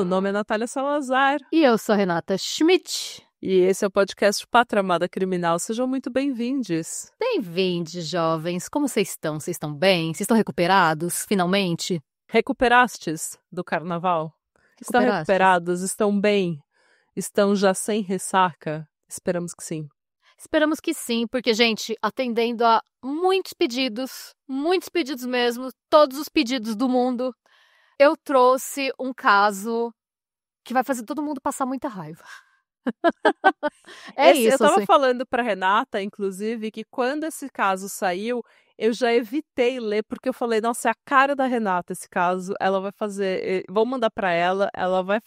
Meu nome é Natália Salazar. E eu sou a Renata Schmidt. E esse é o podcast Pátria Amada Criminal. Sejam muito bem-vindos. Bem-vindos, jovens. Como vocês estão? Vocês estão bem? Vocês estão recuperados, finalmente? Recuperastes do carnaval? Estão recuperados? Estão bem? Estão já sem ressaca? Esperamos que sim. Esperamos que sim, porque, gente, atendendo a muitos pedidos mesmo, todos os pedidos do mundo, eu trouxe um caso que vai fazer todo mundo passar muita raiva. Eu tava falando pra Renata, inclusive, que quando esse caso saiu, eu já evitei ler, porque eu falei, nossa, é a cara da Renata esse caso, ela vai fazer, vou mandar pra ela vai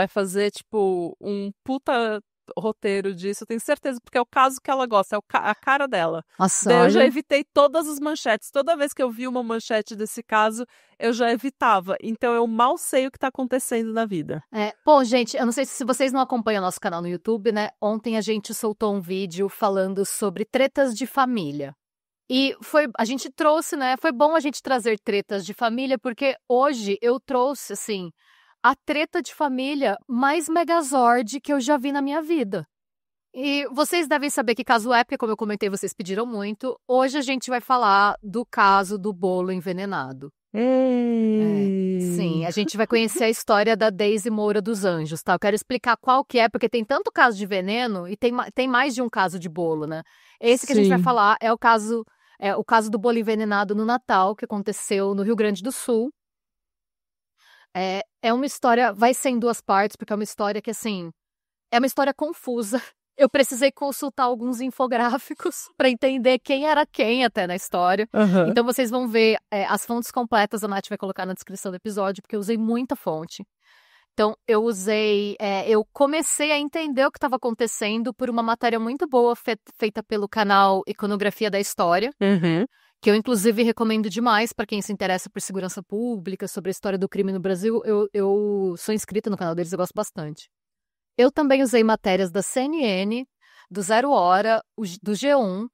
fazer, tipo, um puta roteiro disso, eu tenho certeza, porque é o caso que ela gosta, é a cara dela. Nossa, daí eu já evitei todas as manchetes, toda vez que eu vi uma manchete desse caso, eu já evitava, então eu mal sei o que tá acontecendo na vida. Bom, gente, eu não sei se vocês não acompanham o nosso canal no YouTube, né? Ontem a gente soltou um vídeo falando sobre tretas de família. E a gente trouxe, né? Foi bom a gente trazer tretas de família, porque hoje eu trouxe, assim, a treta de família mais megazord que eu já vi na minha vida. E vocês devem saber que caso é, porque como eu comentei, vocês pediram muito. Hoje a gente vai falar do caso do bolo envenenado. Sim, a gente vai conhecer a história da Deise Moura dos Anjos, tá? Eu quero explicar qual que é, porque tem tanto caso de veneno e tem mais de um caso de bolo, né? Esse que a gente vai falar é o caso do bolo envenenado no Natal, que aconteceu no Rio Grande do Sul. É uma história, vai ser em duas partes, porque é uma história que, assim, é uma história confusa. Eu precisei consultar alguns infográficos para entender quem era quem até na história. Uhum. Então vocês vão ver as fontes completas, a Nath vai colocar na descrição do episódio, porque eu usei muita fonte. Então eu comecei a entender o que estava acontecendo por uma matéria muito boa feita pelo canal Iconografia da História. Uhum. Que eu, inclusive, recomendo demais para quem se interessa por segurança pública, sobre a história do crime no Brasil. Eu sou inscrita no canal deles, eu gosto bastante. Eu também usei matérias da CNN, do Zero Hora, do G1,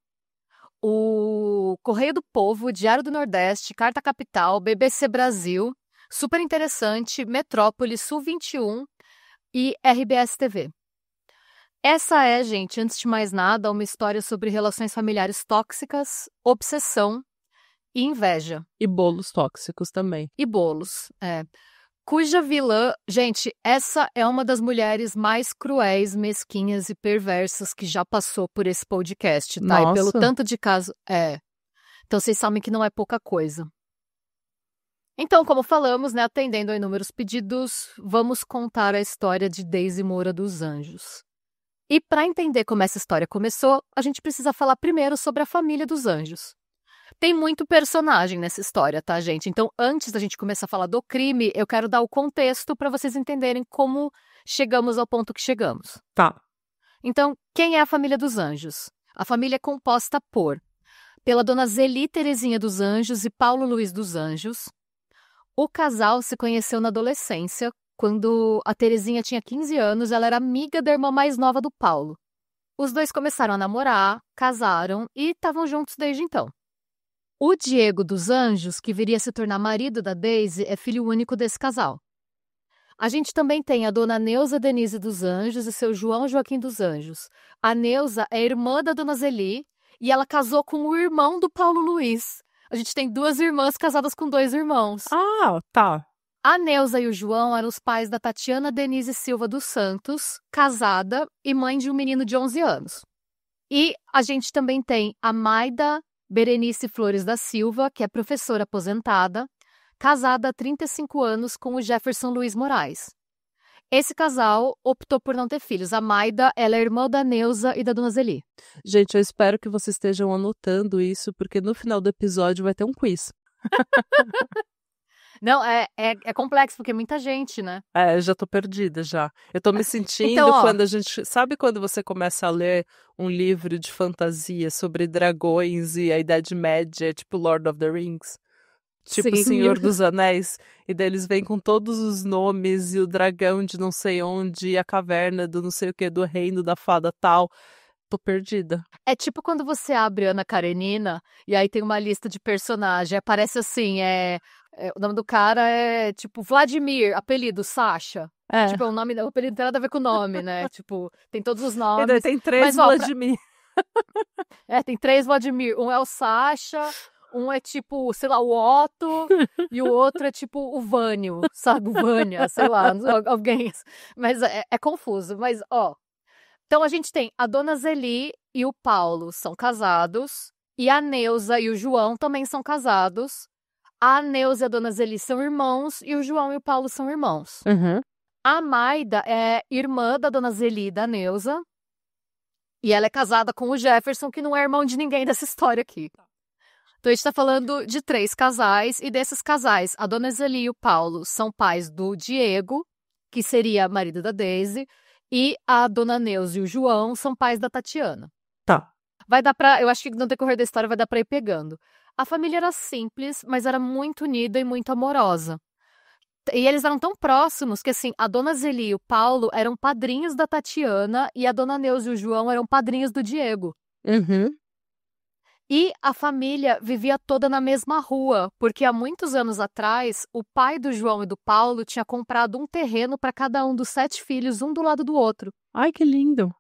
o Correio do Povo, Diário do Nordeste, Carta Capital, BBC Brasil, super interessante, Metrópole, Sul 21 e RBS TV. Essa é, gente, antes de mais nada, uma história sobre relações familiares tóxicas, obsessão e inveja. E bolos tóxicos também. E bolos, cuja vilã, gente, essa é uma das mulheres mais cruéis, mesquinhas e perversas que já passou por esse podcast, tá? Nossa. E pelo tanto de caso, Então vocês sabem que não é pouca coisa. Então, como falamos, né, atendendo a inúmeros pedidos, vamos contar a história de Deise Moura dos Anjos. E para entender como essa história começou, a gente precisa falar primeiro sobre a família dos Anjos. Tem muito personagem nessa história, tá, gente? Então, antes da gente começar a falar do crime, eu quero dar o contexto para vocês entenderem como chegamos ao ponto que chegamos. Tá. Então, quem é a família dos Anjos? A família é composta pela dona Zeli Terezinha dos Anjos e Paulo Luiz dos Anjos. O casal se conheceu na adolescência, quando a Terezinha tinha 15 anos, ela era amiga da irmã mais nova do Paulo. Os dois começaram a namorar, casaram e estavam juntos desde então. O Diego dos Anjos, que viria a se tornar marido da Deise, é filho único desse casal. A gente também tem a dona Neuza Denise dos Anjos e seu João Joaquim dos Anjos. A Neuza é irmã da dona Zeli e ela casou com o irmão do Paulo Luiz. A gente tem duas irmãs casadas com dois irmãos. Ah, tá. A Neuza e o João eram os pais da Tatiana Denise Silva dos Santos, casada e mãe de um menino de 11 anos. E a gente também tem a Maida Berenice Flores da Silva, que é professora aposentada, casada há 35 anos com o Jefferson Luiz Moraes. Esse casal optou por não ter filhos. A Maida, ela é irmã da Neuza e da dona Zeli. Gente, eu espero que vocês estejam anotando isso, porque no final do episódio vai ter um quiz. Não, é complexo, porque é muita gente, né? Eu já tô perdida já. Eu tô me sentindo Então, quando a gente... Sabe quando você começa a ler um livro de fantasia sobre dragões e a Idade Média, tipo Lord of the Rings? Tipo Sim. Senhor dos Anéis. E daí eles vêm com todos os nomes e o dragão de não sei onde e a caverna do não sei o que, do reino da fada tal. Tô perdida. É tipo quando você abre Ana Karenina e aí tem uma lista de personagens. Aparece assim, O nome do cara é, tipo, Vladimir, apelido, Sasha. É. Tipo, o apelido não tem nada a ver com o nome, né? Tipo, tem todos os E daí nomes. tem 3 Mas, ó, Vladimir. tem 3 Vladimir. Um é o Sasha, um é tipo, sei lá, o Otto, e o outro é tipo o Vânio, sabe? O Vânia, sei lá, alguém. Mas é confuso. Mas, ó. Então a gente tem a Dona Zeli e o Paulo são casados, e a Neuza e o João também são casados. A Neuza e a Dona Zeli são irmãos, e o João e o Paulo são irmãos. Uhum. A Maida é irmã da Dona Zeli e da Neuza. E ela é casada com o Jefferson, que não é irmão de ninguém dessa história aqui. Então a gente tá falando de 3 casais, e desses casais, a Dona Zeli e o Paulo são pais do Diego, que seria marido da Daisy, e a Dona Neuza e o João são pais da Tatiana. Tá. Vai dar pra, eu acho que no decorrer da história vai dar pra ir pegando. A família era simples, mas era muito unida e muito amorosa. E eles eram tão próximos que, assim, a Dona Zeli e o Paulo eram padrinhos da Tatiana e a Dona Neuza e o João eram padrinhos do Diego. Uhum. E a família vivia toda na mesma rua, porque há muitos anos atrás, o pai do João e do Paulo tinha comprado um terreno para cada um dos 7 filhos, um do lado do outro. Ai, que lindo.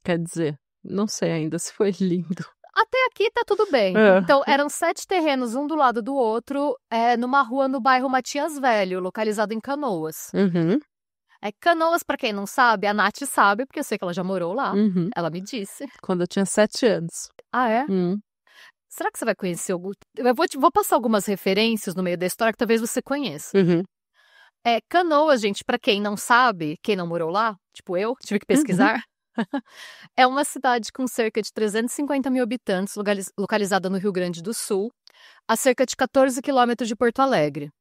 Quer dizer, não sei ainda se foi lindo. Até aqui tá tudo bem. É. Então, eram 7 terrenos, um do lado do outro, numa rua no bairro Matias Velho, localizado em Canoas. Uhum. Canoas, pra quem não sabe, a Nath sabe, porque eu sei que ela já morou lá. Uhum. Ela me disse. Quando eu tinha 7 anos. Ah, é? Uhum. Será que você vai conhecer algum... Eu vou passar algumas referências no meio da história que talvez você conheça. Uhum. Canoas, gente, pra quem não sabe, quem não morou lá, tipo eu, tive que pesquisar, é uma cidade com cerca de 350 mil habitantes, localizada no Rio Grande do Sul, a cerca de 14 quilômetros de Porto Alegre.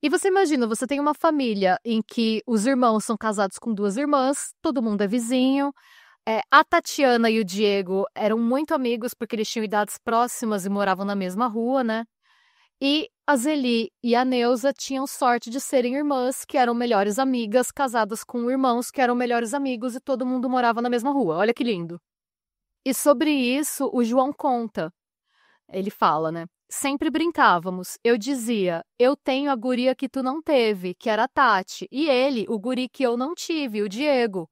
E você imagina, você tem uma família em que os irmãos são casados com 2 irmãs, todo mundo é vizinho. A Tatiana e o Diego eram muito amigos porque eles tinham idades próximas e moravam na mesma rua, né? E a Zeli e a Neuza tinham sorte de serem irmãs, que eram melhores amigas, casadas com irmãos que eram melhores amigos, e todo mundo morava na mesma rua. Olha que lindo. E sobre isso, o João conta. Ele fala, né? Sempre brincávamos. Eu dizia, eu tenho a guria que tu não teve, que era a Tati. E ele, o guri que eu não tive, o Diego.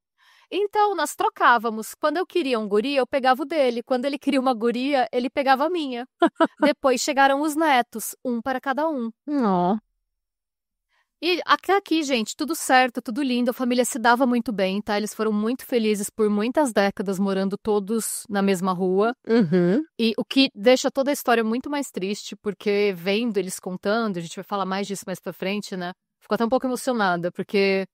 Então, nós trocávamos. Quando eu queria um guri, eu pegava o dele. Quando ele queria uma guria, ele pegava a minha. Depois chegaram os netos, um para cada um. Oh. E até aqui, gente, tudo certo, tudo lindo. A família se dava muito bem, tá? Eles foram muito felizes por muitas décadas morando todos na mesma rua. Uhum. E o que deixa toda a história muito mais triste, porque vendo eles contando, a gente vai falar mais disso mais pra frente, né? Fico até um pouco emocionada, porque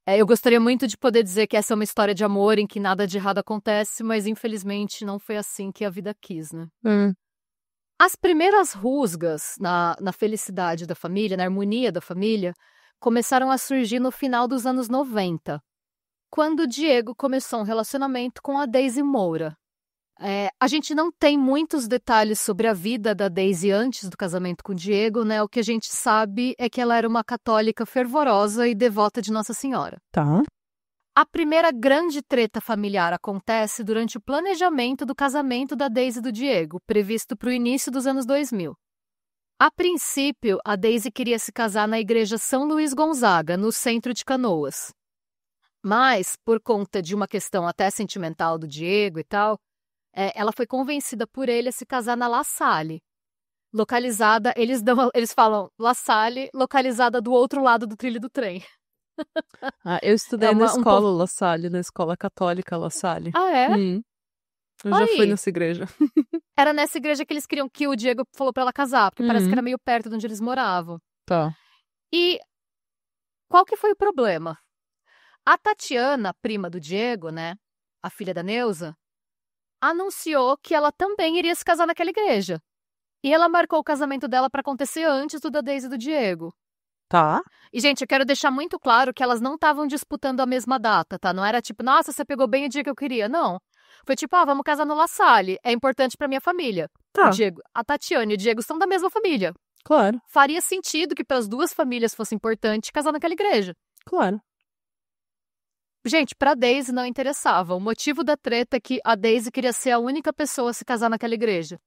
eu gostaria muito de poder dizer que essa é uma história de amor em que nada de errado acontece, mas infelizmente não foi assim que a vida quis, né? As primeiras rusgas na felicidade da família, na harmonia da família, começaram a surgir no final dos anos 90, quando o Diego começou um relacionamento com a Daisy Moura. A gente não tem muitos detalhes sobre a vida da Daisy antes do casamento com o Diego, né? O que a gente sabe é que ela era uma católica fervorosa e devota de Nossa Senhora. Tá. A primeira grande treta familiar acontece durante o planejamento do casamento da Daisy e do Diego, previsto para o início dos anos 2000. A princípio, a Daisy queria se casar na igreja São Luís Gonzaga, no centro de Canoas. Mas, por conta de uma questão até sentimental do Diego e tal, ela foi convencida por ele a se casar na La Salle, localizada, eles falam La Salle, localizada do outro lado do trilho do trem. Eu estudei na escola La Salle, na escola católica La Salle. Ah, é? Eu já fui nessa igreja. Era nessa igreja que eles queriam que o Diego falou pra ela casar, porque parece que era meio perto de onde eles moravam. Tá. E qual que foi o problema? A Tatiana, prima do Diego, né, a filha da Neuza, anunciou que ela também iria se casar naquela igreja. E ela marcou o casamento dela pra acontecer antes do da Daisy e do Diego. Tá. E, gente, eu quero deixar muito claro que elas não estavam disputando a mesma data, tá? Não era tipo, nossa, você pegou bem o dia que eu queria. Não. Foi tipo, vamos casar no La Salle. É importante pra minha família. Tá. O Diego, a Tatiana e o Diego são da mesma família. Claro. Faria sentido que para as duas famílias fosse importante casar naquela igreja. Claro. Gente, pra Daisy não interessava. O motivo da treta é que a Daisy queria ser a única pessoa a se casar naquela igreja.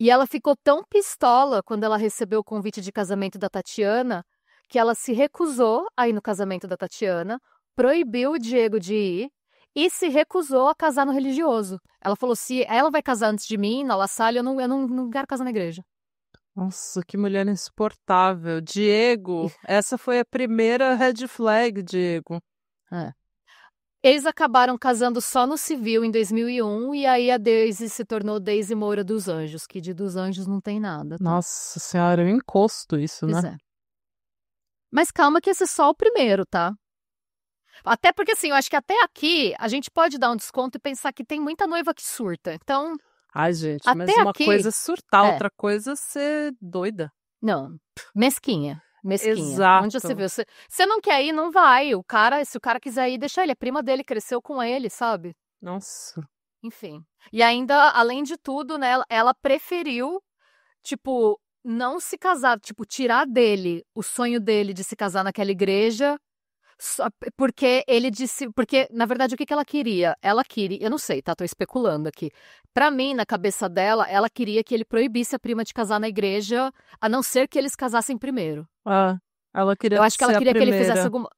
E ela ficou tão pistola quando ela recebeu o convite de casamento da Tatiana, que ela se recusou a ir no casamento da Tatiana, proibiu o Diego de ir e se recusou a casar no religioso. Ela falou, se ela vai casar antes de mim, na La Salle, eu não quero casar na igreja. Nossa, que mulher insuportável. Diego, essa foi a primeira red flag, Diego. Eles acabaram casando só no civil em 2001 e aí a Daisy se tornou Daisy Moura dos Anjos, que de dos Anjos não tem nada. Tá? Nossa senhora, é um encosto isso, Pois né? é. Mas calma que esse é só o primeiro, tá? Até porque, assim, eu acho que até aqui a gente pode dar um desconto e pensar que tem muita noiva que surta. Então, Ai, gente, mas até uma aqui... coisa é surtar, É. outra coisa é ser doida. Não, mesquinha. Mesquinha. Exato. Onde você viu? Você não quer ir, não vai. Se o cara quiser ir, deixa ele. É prima dele, cresceu com ele, sabe? Nossa. Enfim. E ainda, além de tudo, né, ela preferiu, tipo, não se casar, tipo, tirar dele o sonho dele de se casar naquela igreja, porque ele disse, porque na verdade o que ela queria? Ela queria, eu não sei, tá? Tô especulando aqui. Pra mim, na cabeça dela, ela queria que ele proibisse a prima de casar na igreja, a não ser que eles casassem primeiro. Ah, ela queria Eu acho que ela ser a queria que ele primeira. fizesse alguma.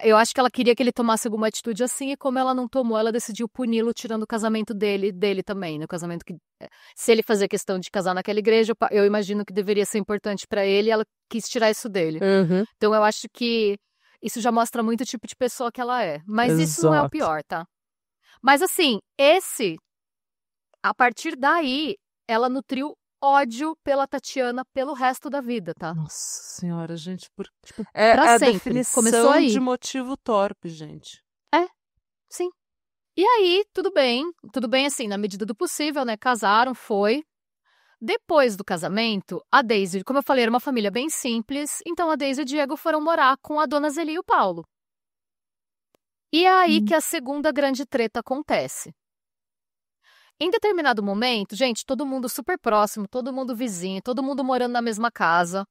Eu acho que ela queria que ele tomasse alguma atitude assim, e como ela não tomou, ela decidiu puni-lo tirando o casamento dele também, né? O casamento que. Se ele fazia questão de casar naquela igreja, eu imagino que deveria ser importante pra ele, e ela quis tirar isso dele. Uhum. Então eu acho que isso já mostra muito o tipo de pessoa que ela é. Mas isso não é o Exato. pior, tá? Mas assim, a partir daí, ela nutriu ódio pela Tatiana pelo resto da vida, tá? Nossa senhora, gente, Tipo, é pra a sempre. definição Começou aí. de motivo torpe, gente. Sim. E aí, tudo bem assim, na medida do possível, né? Casaram, foi. Depois do casamento, a Daisy, como eu falei, era uma família bem simples, então a Daisy e o Diego foram morar com a dona Zeli e o Paulo. E é aí que a segunda grande treta acontece. Em determinado momento, gente, todo mundo super próximo, todo mundo vizinho, todo mundo morando na mesma casa.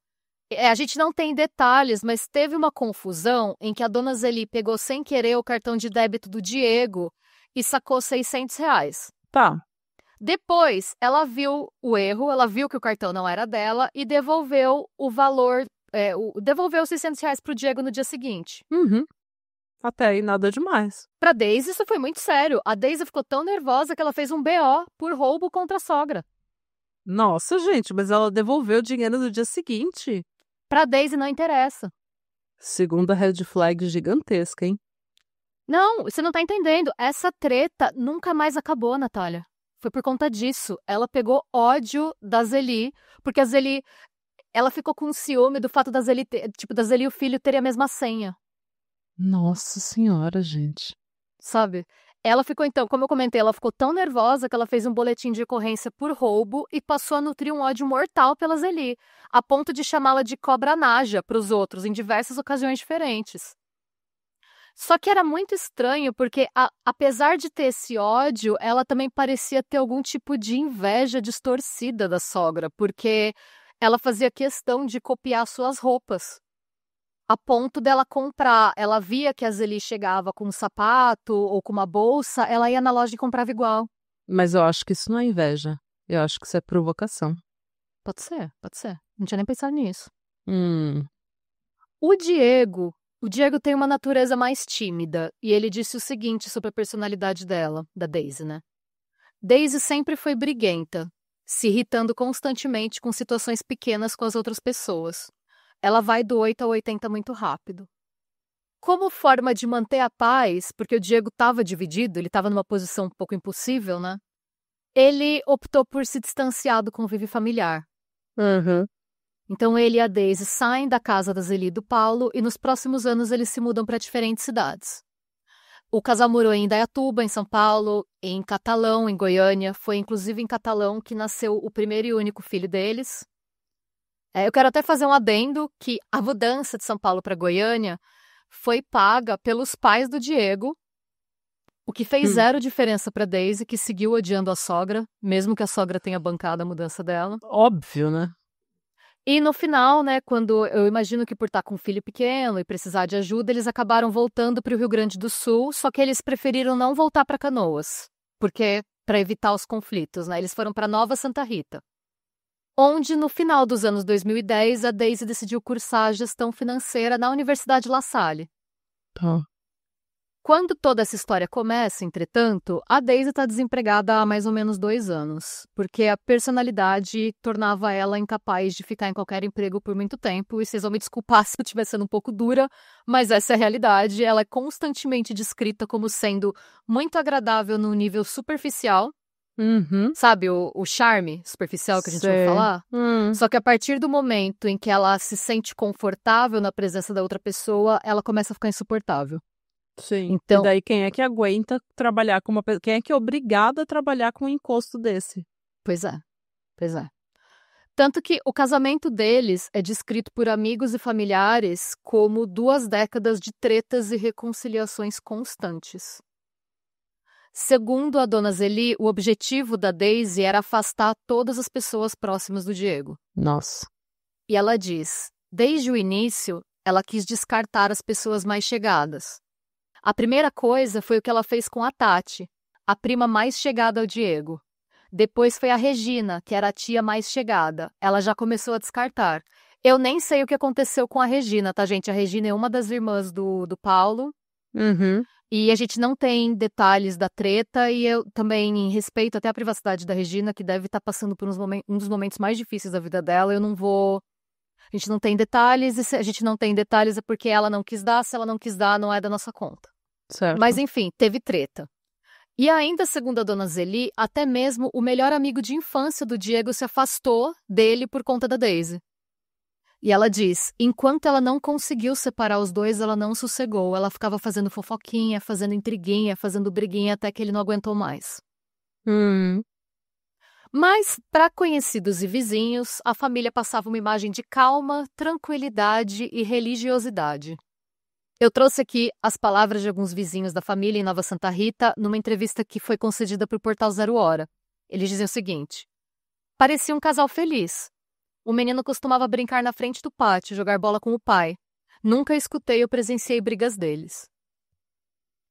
A gente não tem detalhes, mas teve uma confusão em que a dona Zeli pegou sem querer o cartão de débito do Diego e sacou R$ 600. Tá. Depois, ela viu o erro, ela viu que o cartão não era dela e devolveu o valor, devolveu os R$ 600 pro Diego no dia seguinte. Uhum. Até aí nada demais. Pra Daisy, isso foi muito sério. A Daisy ficou tão nervosa que ela fez um BO por roubo contra a sogra. Nossa, gente, mas ela devolveu o dinheiro no dia seguinte. Pra Daisy não interessa. Segunda red flag gigantesca, hein? Não, você não tá entendendo. Essa treta nunca mais acabou, Natália. Foi por conta disso. Ela pegou ódio da Zeli, porque a Zeli, ela ficou com ciúme do fato da Zeli, da Zeli e o filho terem a mesma senha. Nossa senhora, gente. Sabe? Ela ficou, então, como eu comentei, ela ficou tão nervosa que ela fez um boletim de ocorrência por roubo e passou a nutrir um ódio mortal pela Zeli, a ponto de chamá-la de cobra naja para os outros em diversas ocasiões diferentes. Só que era muito estranho porque, apesar de ter esse ódio, ela também parecia ter algum tipo de inveja distorcida da sogra, porque ela fazia questão de copiar suas roupas. A ponto dela comprar, ela via que a Zeli chegava com um sapato ou com uma bolsa, ela ia na loja e comprava igual. Mas eu acho que isso não é inveja. Eu acho que isso é provocação. Pode ser, pode ser. Não tinha nem pensado nisso. Hum. O Diego tem uma natureza mais tímida e ele disse o seguinte sobre a personalidade dela, da Daisy, né? Daisy sempre foi briguenta, se irritando constantemente com situações pequenas com as outras pessoas. Ela vai do 8 ao 80 muito rápido. Como forma de manter a paz, porque o Diego estava dividido, ele estava numa posição um pouco impossível, né? Ele optou por se distanciar do convívio familiar. Uhum. Então ele e a Daisy saem da casa da Zeli e do Paulo e nos próximos anos eles se mudam para diferentes cidades. O casal morou em Indaiatuba, em São Paulo, em Catalão, em Goiânia. Foi inclusive em Catalão que nasceu o primeiro e único filho deles. Eu quero até fazer um adendo que a mudança de São Paulo para Goiânia foi paga pelos pais do Diego, o que fez zero diferença para Daisy, que seguiu odiando a sogra, mesmo que a sogra tenha bancado a mudança dela. Óbvio, né? E no final, né, quando eu imagino que por estar com um filho pequeno e precisar de ajuda, eles acabaram voltando para o Rio Grande do Sul, só que eles preferiram não voltar para Canoas, porque para evitar os conflitos, né? Eles foram para Nova Santa Rita. onde no final dos anos 2010 a Daisy decidiu cursar gestão financeira na Universidade La Salle. Tá. Quando toda essa história começa, entretanto, a Daisy está desempregada há mais ou menos 2 anos, porque a personalidade tornava ela incapaz de ficar em qualquer emprego por muito tempo, e vocês vão me desculpar se eu estiver sendo um pouco dura, mas essa é a realidade. Ela é constantemente descrita como sendo muito agradável no nível superficial, sabe, o charme superficial que a gente ouve Sei. falar? Só que a partir do momento em que ela se sente confortável na presença da outra pessoa, ela começa a ficar insuportável. Sim. Então, E daí quem é que aguenta trabalhar com uma pessoa? Quem é que é obrigado a trabalhar com um encosto desse? pois é. Tanto que o casamento deles é descrito por amigos e familiares como 2 décadas de tretas e reconciliações constantes. Segundo a dona Zeli, o objetivo da Daisy era afastar todas as pessoas próximas do Diego. Nossa. E ela diz, desde o início, ela quis descartar as pessoas mais chegadas. A primeira coisa foi o que ela fez com a Tati, a prima mais chegada ao Diego. Depois foi a Regina, que era a tia mais chegada. Ela já começou a descartar. Eu nem sei o que aconteceu com a Regina, tá, gente? A Regina é uma das irmãs do Paulo. E a gente não tem detalhes da treta. E eu também respeito até a privacidade da Regina, que deve estar passando por um dos momentos mais difíceis da vida dela. Eu não vou... A gente não tem detalhes. E se a gente não tem detalhes é porque ela não quis dar. Se ela não quis dar, não é da nossa conta. Certo. Mas enfim, teve treta. E ainda, segundo a dona Zeli, até mesmo o melhor amigo de infância do Diego se afastou dele por conta da Daisy. E ela diz, enquanto ela não conseguiu separar os dois, ela não sossegou. Ela ficava fazendo fofoquinha, fazendo intriguinha, fazendo briguinha, até que ele não aguentou mais. Mas, para conhecidos e vizinhos, a família passava uma imagem de calma, tranquilidade e religiosidade. Eu trouxe aqui as palavras de alguns vizinhos da família em Nova Santa Rita numa entrevista que foi concedida para o Portal Zero Hora. Eles diziam o seguinte: parecia um casal feliz. O menino costumava brincar na frente do pátio, jogar bola com o pai. Nunca escutei ou presenciei brigas deles.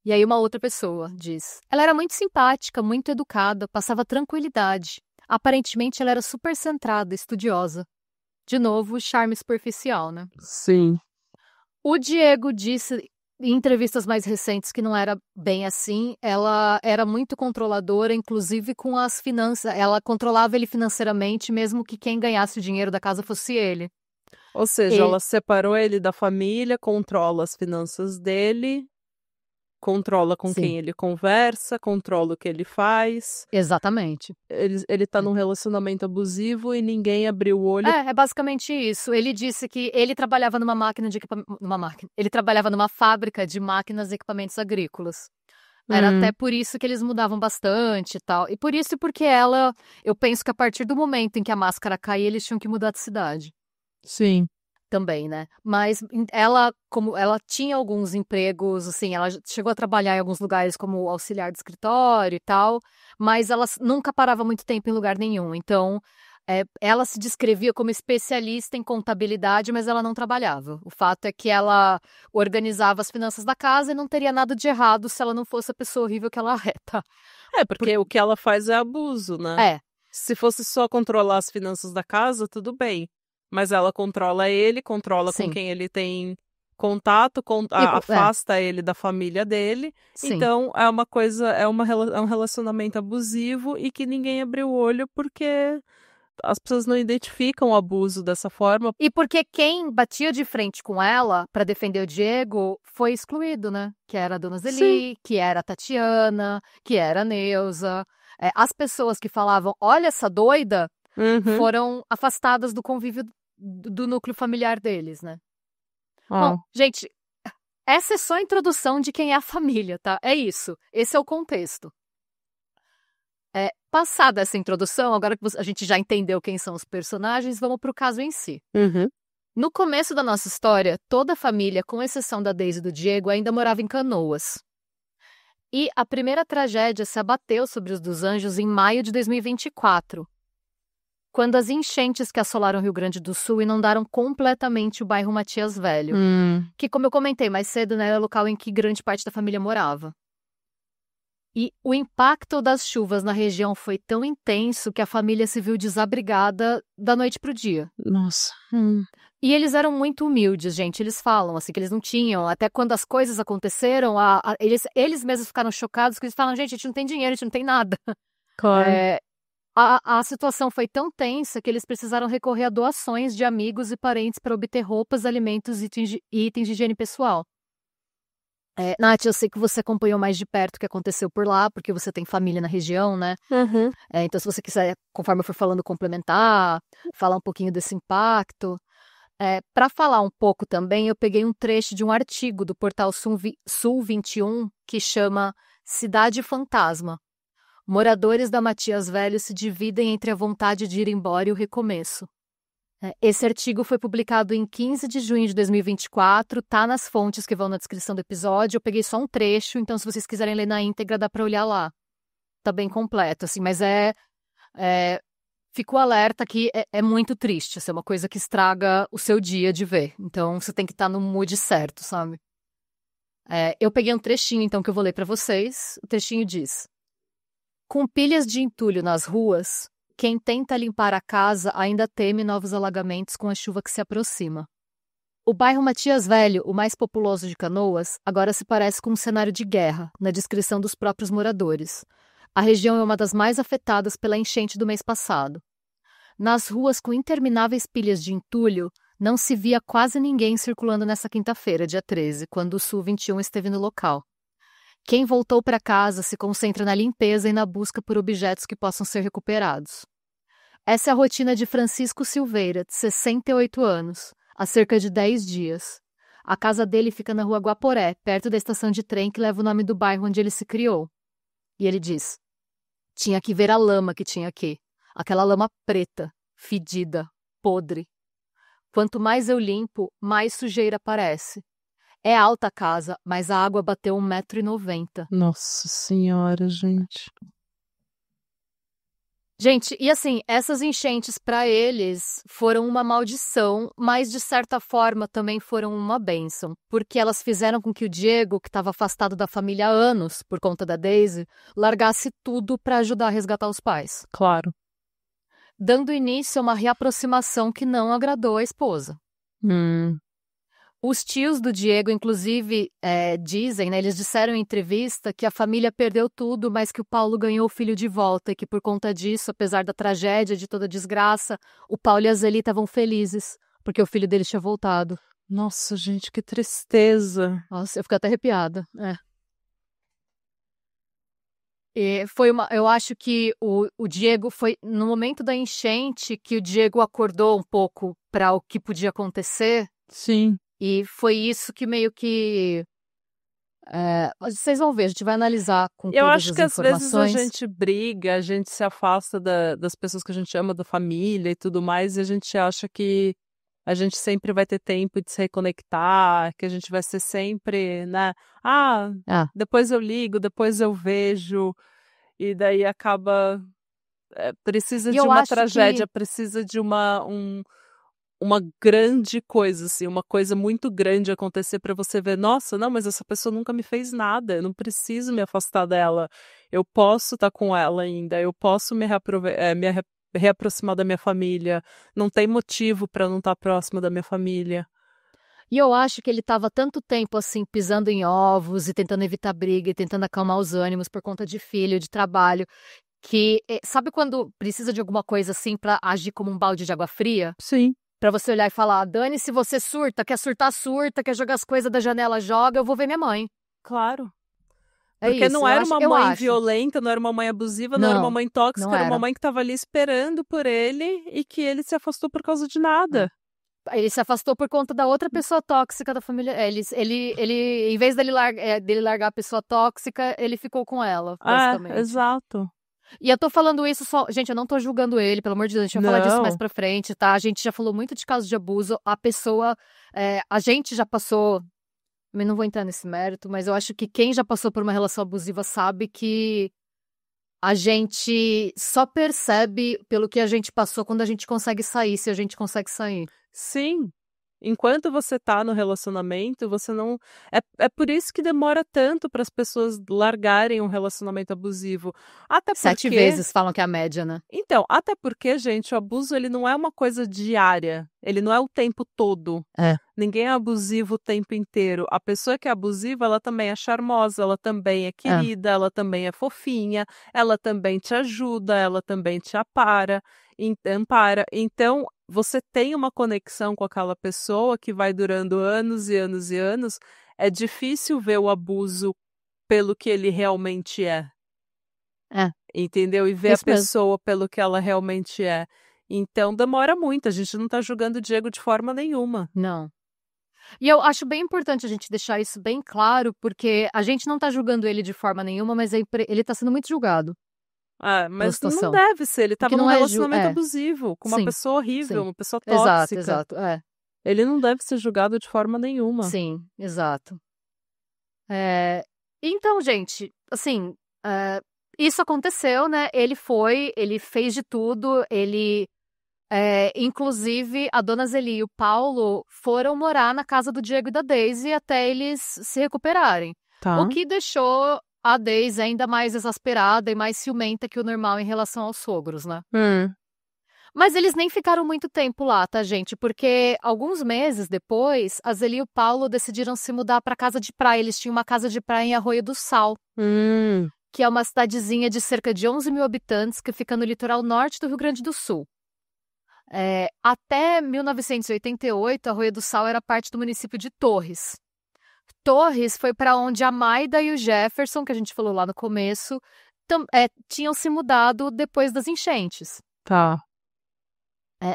E aí uma outra pessoa diz: ela era muito simpática, muito educada, passava tranquilidade. Aparentemente ela era super centrada, estudiosa. De novo, charme superficial, né? Sim. O Diego disse em entrevistas mais recentes que não era bem assim. Ela era muito controladora, inclusive com as finanças. Ela controlava ele financeiramente, mesmo que quem ganhasse o dinheiro da casa fosse ele. Ou seja, ela separou ele da família, controla as finanças dele, controla com Sim. quem ele conversa, controla o que ele faz. Exatamente. Ele tá num relacionamento abusivo e ninguém abriu o olho. É basicamente isso. Ele disse que ele trabalhava numa máquina de Ele trabalhava numa fábrica de máquinas e equipamentos agrícolas. Era até por isso que eles mudavam bastante e tal. E por isso e porque eu penso que a partir do momento em que a máscara caía, eles tinham que mudar de cidade. Sim. Também, né? Mas como ela tinha alguns empregos, assim, ela chegou a trabalhar em alguns lugares como auxiliar de escritório e tal, mas ela nunca parava muito tempo em lugar nenhum. Então, ela se descrevia como especialista em contabilidade, mas ela não trabalhava. O fato é que ela organizava as finanças da casa e não teria nada de errado se ela não fosse a pessoa horrível que ela é, tá? Porque o que ela faz é abuso, né? Se fosse só controlar as finanças da casa, tudo bem. Mas ela controla ele, controla Sim. com quem ele tem contato, afasta ele da família dele. Sim. Então, é uma coisa, é um relacionamento abusivo e que ninguém abriu o olho porque as pessoas não identificam o abuso dessa forma. E porque quem batia de frente com ela para defender o Diego foi excluído, né? Que era a dona Zeli, que era a Tatiana, que era a Neuza. As pessoas que falavam, olha essa doida, foram afastadas do convívio do núcleo familiar deles, né? Bom, gente, essa é só a introdução de quem é a família, tá? É isso. Esse é o contexto. Passada essa introdução, agora que a gente já entendeu quem são os personagens, vamos pro caso em si. No começo da nossa história, toda a família, com exceção da Daisy e do Diego, ainda morava em Canoas. E a primeira tragédia se abateu sobre os dos Anjos em maio de 2024. Quando as enchentes que assolaram o Rio Grande do Sul inundaram completamente o bairro Matias Velho, que, como eu comentei mais cedo, né, é o local em que grande parte da família morava. E o impacto das chuvas na região foi tão intenso que a família se viu desabrigada da noite para o dia. Nossa. E eles eram muito humildes, gente. Eles falam assim que eles não tinham. Até quando as coisas aconteceram, eles mesmos ficaram chocados, que eles falam, gente, a gente não tem dinheiro, a gente não tem nada. Claro. A situação foi tão tensa que eles precisaram recorrer a doações de amigos e parentes para obter roupas, alimentos e itens de higiene pessoal. Nath, eu sei que você acompanhou mais de perto o que aconteceu por lá, porque você tem família na região, né? Uhum. Então, se você quiser, conforme eu for falando, complementar, falar um pouquinho desse impacto. Para falar um pouco também, eu peguei um trecho de um artigo do portal Sul 21 que chama Cidade Fantasma. Moradores da Matias Velho se dividem entre a vontade de ir embora e o recomeço. Esse artigo foi publicado em 15 de junho de 2024, tá nas fontes que vão na descrição do episódio. Eu peguei só um trecho, então se vocês quiserem ler na íntegra, dá para olhar lá. Tá bem completo, assim, mas fico alerta que é muito triste, assim, é uma coisa que estraga o seu dia de ver. Então você tem que estar no mood certo, sabe? Eu peguei um trechinho, então, que eu vou ler para vocês. O trechinho diz: com pilhas de entulho nas ruas, quem tenta limpar a casa ainda teme novos alagamentos com a chuva que se aproxima. O bairro Matias Velho, o mais populoso de Canoas, agora se parece com um cenário de guerra, na descrição dos próprios moradores. A região é uma das mais afetadas pela enchente do mês passado. Nas ruas com intermináveis pilhas de entulho, não se via quase ninguém circulando nessa quinta-feira, dia 13, quando o Sul 21 esteve no local. Quem voltou para casa se concentra na limpeza e na busca por objetos que possam ser recuperados. Essa é a rotina de Francisco Silveira, de 68 anos, há cerca de 10 dias. A casa dele fica na rua Guaporé, perto da estação de trem que leva o nome do bairro onde ele se criou. E ele diz: tinha que ver a lama que tinha aqui. Aquela lama preta, fedida, podre. Quanto mais eu limpo, mais sujeira aparece. É alta a casa, mas a água bateu 1,90 m. Nossa senhora, gente. Gente, e assim, essas enchentes para eles foram uma maldição, mas de certa forma também foram uma bênção, porque elas fizeram com que o Diego, que estava afastado da família há anos por conta da Daisy, largasse tudo para ajudar a resgatar os pais. Claro. Dando início a uma reaproximação que não agradou a esposa. Os tios do Diego, inclusive, dizem, né, eles disseram em entrevista que a família perdeu tudo, mas que o Paulo ganhou o filho de volta e que por conta disso, apesar da tragédia, de toda a desgraça, o Paulo e a Zeli estavam felizes, porque o filho deles tinha voltado. Nossa, gente, que tristeza. Nossa, eu fiquei até arrepiada. Eu acho que o Diego foi no momento da enchente que o Diego acordou um pouco para o que podia acontecer. Sim. E foi isso que meio que... vocês vão ver, a gente vai analisar com Eu todas acho as que às vezes a informações. gente briga, a gente se afasta das pessoas que a gente ama, da família e tudo mais, e a gente acha que a gente sempre vai ter tempo de se reconectar, que a gente vai ser sempre, né? Depois eu ligo, depois eu vejo, e daí acaba... precisa E de eu uma acho tragédia, que... precisa de uma grande coisa, assim, uma coisa muito grande acontecer para você ver, nossa, não, mas essa pessoa nunca me fez nada, eu não preciso me afastar dela, eu posso estar com ela ainda, eu posso me reaproximar da minha família, não tem motivo para não estar próximo da minha família. E eu acho que ele estava tanto tempo assim pisando em ovos e tentando evitar briga e tentando acalmar os ânimos por conta de filho, de trabalho, que sabe quando precisa de alguma coisa assim para agir como um balde de água fria? Sim. Pra você olhar e falar, Dani, se você surta, quer surtar, surta, quer jogar as coisas da janela, joga, eu vou ver minha mãe. Claro. É Porque isso, não era uma mãe acho. violenta, não era uma mãe abusiva, não era uma mãe tóxica, Não era uma era. mãe que estava ali esperando por ele e que ele se afastou por causa de nada. Ele se afastou por conta da outra pessoa tóxica da família. Ele em vez dele largar a pessoa tóxica, ele ficou com ela, basicamente. Exato. E eu tô falando isso só... Gente, eu não tô julgando ele, pelo amor de Deus. A gente vai falar disso mais pra frente, tá? A gente já falou muito de casos de abuso. A pessoa... a gente já passou... Eu não vou entrar nesse mérito, mas eu acho que quem já passou por uma relação abusiva sabe que a gente só percebe pelo que a gente passou quando a gente consegue sair, se a gente consegue sair. Sim. Enquanto você tá no relacionamento, você não. É por isso que demora tanto para as pessoas largarem um relacionamento abusivo. Até 7 porque. vezes falam que é a média, né? Então, até porque, gente, o abuso ele não é uma coisa diária. Ele não é o tempo todo. É. Ninguém é abusivo o tempo inteiro. A pessoa que é abusiva, ela também é charmosa, ela também é querida, ela também é fofinha, ela também te ajuda, ela também te ampara. Então, você tem uma conexão com aquela pessoa que vai durando anos e anos e anos. É difícil ver o abuso pelo que ele realmente é. É. Entendeu? E ver a Isso mesmo. pessoa pelo que ela realmente é. Então demora muito, a gente não tá julgando o Diego de forma nenhuma. Não. E eu acho bem importante a gente deixar isso bem claro, porque a gente não tá julgando ele de forma nenhuma, mas ele tá sendo muito julgado Ah, pela mas não situação. deve ser, ele O que tava num não é relacionamento abusivo, com uma sim, pessoa horrível, sim. uma pessoa Exato, tóxica. exato, é. Ele não deve ser julgado de forma nenhuma. Sim, exato. Então, gente, assim, isso aconteceu, né? Ele fez de tudo, inclusive, a dona Zeli e o Paulo foram morar na casa do Diego e da Daisy até eles se recuperarem. O Tá. que deixou a Daisy ainda mais exasperada e mais ciumenta que o normal em relação aos sogros, né? Mas eles nem ficaram muito tempo lá, tá, gente? Porque alguns meses depois, a Zeli e o Paulo decidiram se mudar para casa de praia. Eles tinham uma casa de praia em Arroio do Sal, que é uma cidadezinha de cerca de 11 mil habitantes que fica no litoral norte do Rio Grande do Sul. Até 1988, Arroio do Sal era parte do município de Torres. Torres foi para onde a Maida e o Jefferson, que a gente falou lá no começo, tinham se mudado depois das enchentes. Tá.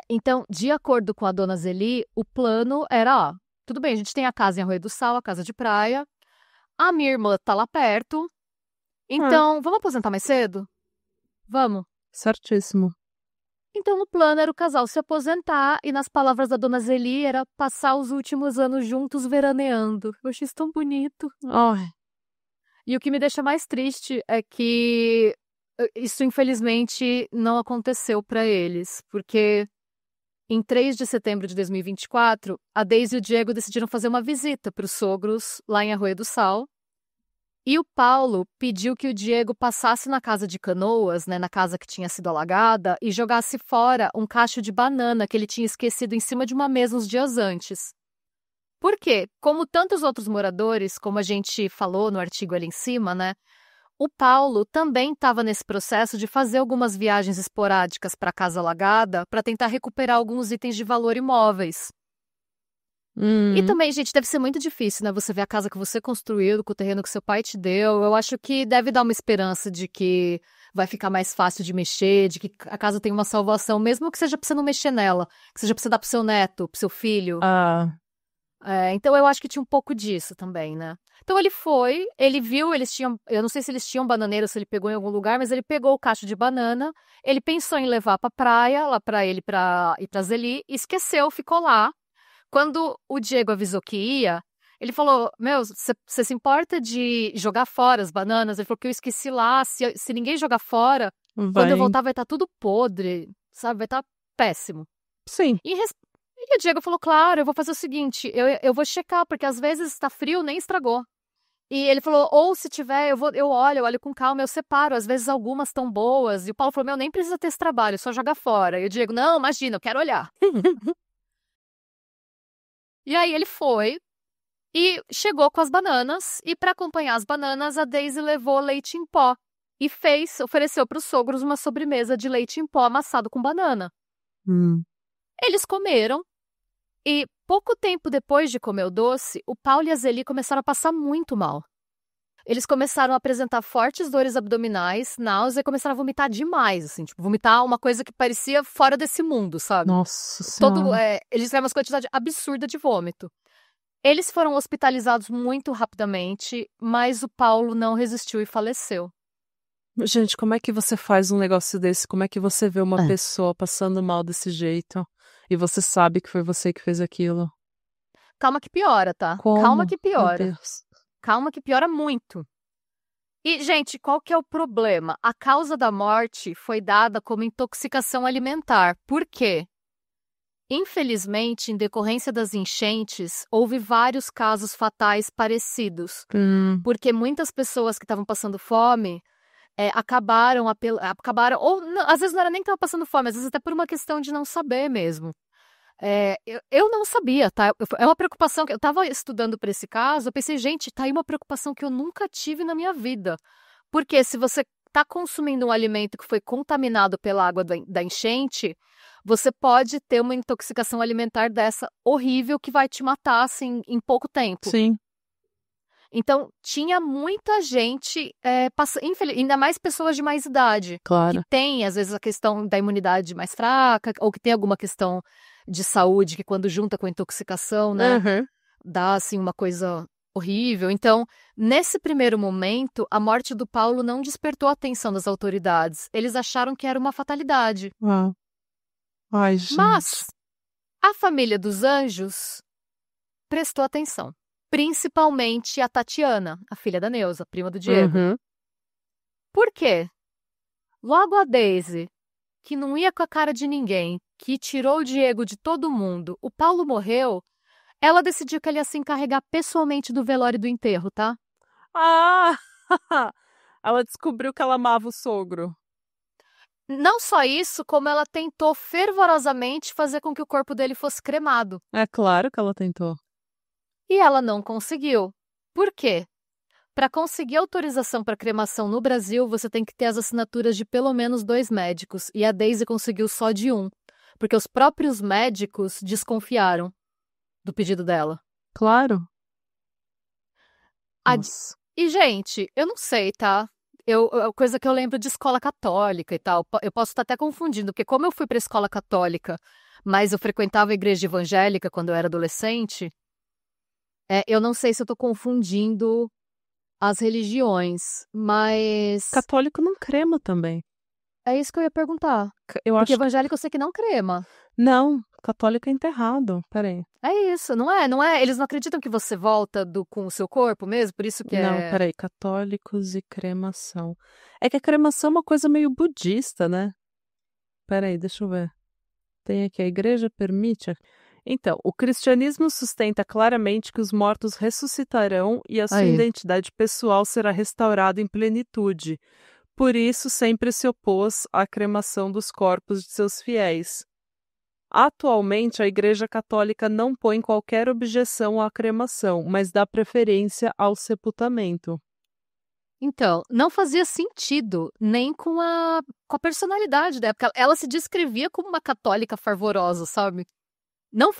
Então, de acordo com a dona Zeli, o plano era, tudo bem, a gente tem a casa em Arroio do Sal, a casa de praia, a minha irmã tá lá perto, então, vamos aposentar mais cedo? Vamos. Certíssimo. Então, o plano era o casal se aposentar e, nas palavras da dona Zeli, era passar os últimos anos juntos veraneando. Eu achei isso tão bonito. Ai. E o que me deixa mais triste é que isso, infelizmente, não aconteceu para eles, porque em 3 de setembro de 2024, a Daisy e o Diego decidiram fazer uma visita para os sogros lá em Arroio do Sal. E o Paulo pediu que o Diego passasse na casa de Canoas, né, na casa que tinha sido alagada, e jogasse fora um cacho de banana que ele tinha esquecido em cima de uma mesa uns dias antes. Por quê? Como tantos outros moradores, como a gente falou no artigo ali em cima, né? O Paulo também estava nesse processo de fazer algumas viagens esporádicas para a casa alagada para tentar recuperar alguns itens de valor imóveis. E também, gente, deve ser muito difícil, né? Você ver a casa que você construiu, com o terreno que seu pai te deu. Eu acho que deve dar uma esperança de que vai ficar mais fácil de mexer, de que a casa tem uma salvação, mesmo que seja pra você não mexer nela, que seja pra você dar pro seu neto, pro seu filho. Então eu acho que tinha um pouco disso também, né? Então ele viu, eles tinham, eu não sei se eles tinham bananeira, se ele pegou em algum lugar, mas ele pegou o cacho de banana, ele pensou em levar pra praia, lá pra ele e pra Zeli, e esqueceu, ficou lá. Quando o Diego avisou que ia, ele falou, você se importa de jogar fora as bananas? Ele falou que eu esqueci lá, se ninguém jogar fora, quando eu voltar vai estar tudo podre, sabe? Vai estar péssimo. Sim. E o Diego falou, claro, eu vou fazer o seguinte, eu vou checar, porque às vezes está frio, nem estragou. E ele falou, ou se tiver, eu olho com calma, eu separo, às vezes algumas estão boas. E o Paulo falou, nem precisa ter esse trabalho, só jogar fora. E o Diego, não, imagina, eu quero olhar. E aí ele foi e chegou com as bananas, e para acompanhar as bananas, a Daisy levou leite em pó e ofereceu para os sogros uma sobremesa de leite em pó amassado com banana. Eles comeram, e pouco tempo depois de comer o doce, o Paulo e a Zeli começaram a passar muito mal. Eles começaram a apresentar fortes dores abdominais, náusea, e começaram a vomitar demais, assim, tipo, vomitar uma coisa que parecia fora desse mundo, sabe? Nossa Senhora. Eles tiveram uma quantidade absurda de vômito. Eles foram hospitalizados muito rapidamente, mas o Paulo não resistiu e faleceu. Gente, como é que você faz um negócio desse? Como é que você vê uma pessoa passando mal desse jeito e você sabe que foi você que fez aquilo? Calma que piora, tá? Como? Calma que piora. Meu Deus. Calma que piora muito. E, gente, qual que é o problema? A causa da morte foi dada como intoxicação alimentar. Por quê? Infelizmente, em decorrência das enchentes, houve vários casos fatais parecidos, porque muitas pessoas que estavam passando fome acabaram, ou às vezes não era nem que estavam passando fome, às vezes até por uma questão de não saber mesmo. Eu não sabia, tá? É uma preocupação que eu estava estudando para esse caso, eu pensei, gente, tá aí uma preocupação que eu nunca tive na minha vida. Porque se você está consumindo um alimento que foi contaminado pela água da enchente, você pode ter uma intoxicação alimentar dessa horrível que vai te matar assim, em pouco tempo. Sim. Então, tinha muita gente, ainda mais pessoas de mais idade, Claro. que tem, às vezes, a questão da imunidade mais fraca, ou que tem alguma questão de saúde que quando junta com a intoxicação, né, dá, assim, uma coisa horrível. Então, nesse primeiro momento, a morte do Paulo não despertou a atenção das autoridades. Eles acharam que era uma fatalidade. Ai, gente. Mas a família dos Anjos prestou atenção. Principalmente a Tatiana, a filha da Neuza, prima do Diego. Por quê? Logo a Daisy, que não ia com a cara de ninguém, que tirou o Diego de todo mundo, o Paulo morreu, ela decidiu que ela ia se encarregar pessoalmente do velório e do enterro, tá? Ah! Ela descobriu que ela amava o sogro. Não só isso, como ela tentou fervorosamente fazer com que o corpo dele fosse cremado. É claro que ela tentou. E ela não conseguiu. Por quê? Para conseguir autorização para cremação no Brasil, você tem que ter as assinaturas de pelo menos 2 médicos. E a Daisy conseguiu só de 1. Porque os próprios médicos desconfiaram do pedido dela. Claro. E, gente, eu não sei, tá? Coisa que eu lembro de escola católica e tal. Eu posso estar até confundindo, porque como eu fui para escola católica, mas eu frequentava a igreja evangélica quando eu era adolescente, eu não sei se eu tô confundindo as religiões, mas... Católico não crema também. É isso que eu ia perguntar. Eu Porque acho evangélico eu sei que não crema. Não, católico é enterrado. Peraí. É isso, não é? Não é? Eles não acreditam que você volta com o seu corpo mesmo? Por isso que Não, peraí. Católicos e cremação. É que a cremação é uma coisa meio budista, né? Peraí, deixa eu ver. Tem aqui, a igreja permite... Então, o cristianismo sustenta claramente que os mortos ressuscitarão e a sua identidade pessoal será restaurada em plenitude. Por isso, sempre se opôs à cremação dos corpos de seus fiéis. Atualmente, a Igreja Católica não põe qualquer objeção à cremação, mas dá preferência ao sepultamento. Então, não fazia sentido nem com a personalidade dela, porque ela se descrevia como uma católica fervorosa, sabe? Não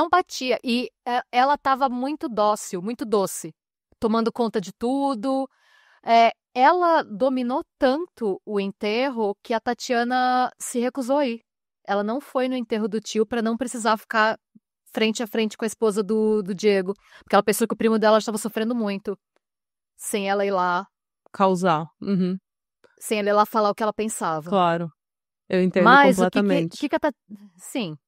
batia. E ela estava muito dócil, muito doce, tomando conta de tudo. Ela dominou tanto o enterro que a Tatiana se recusou a ir. Ela não foi no enterro do tio para não precisar ficar frente a frente com a esposa do Diego, porque ela pensou que o primo dela estava sofrendo muito. Sem ela ir lá. Causar. Sem ela ir lá falar o que ela pensava. Claro. Eu entendo Mas completamente. Sim.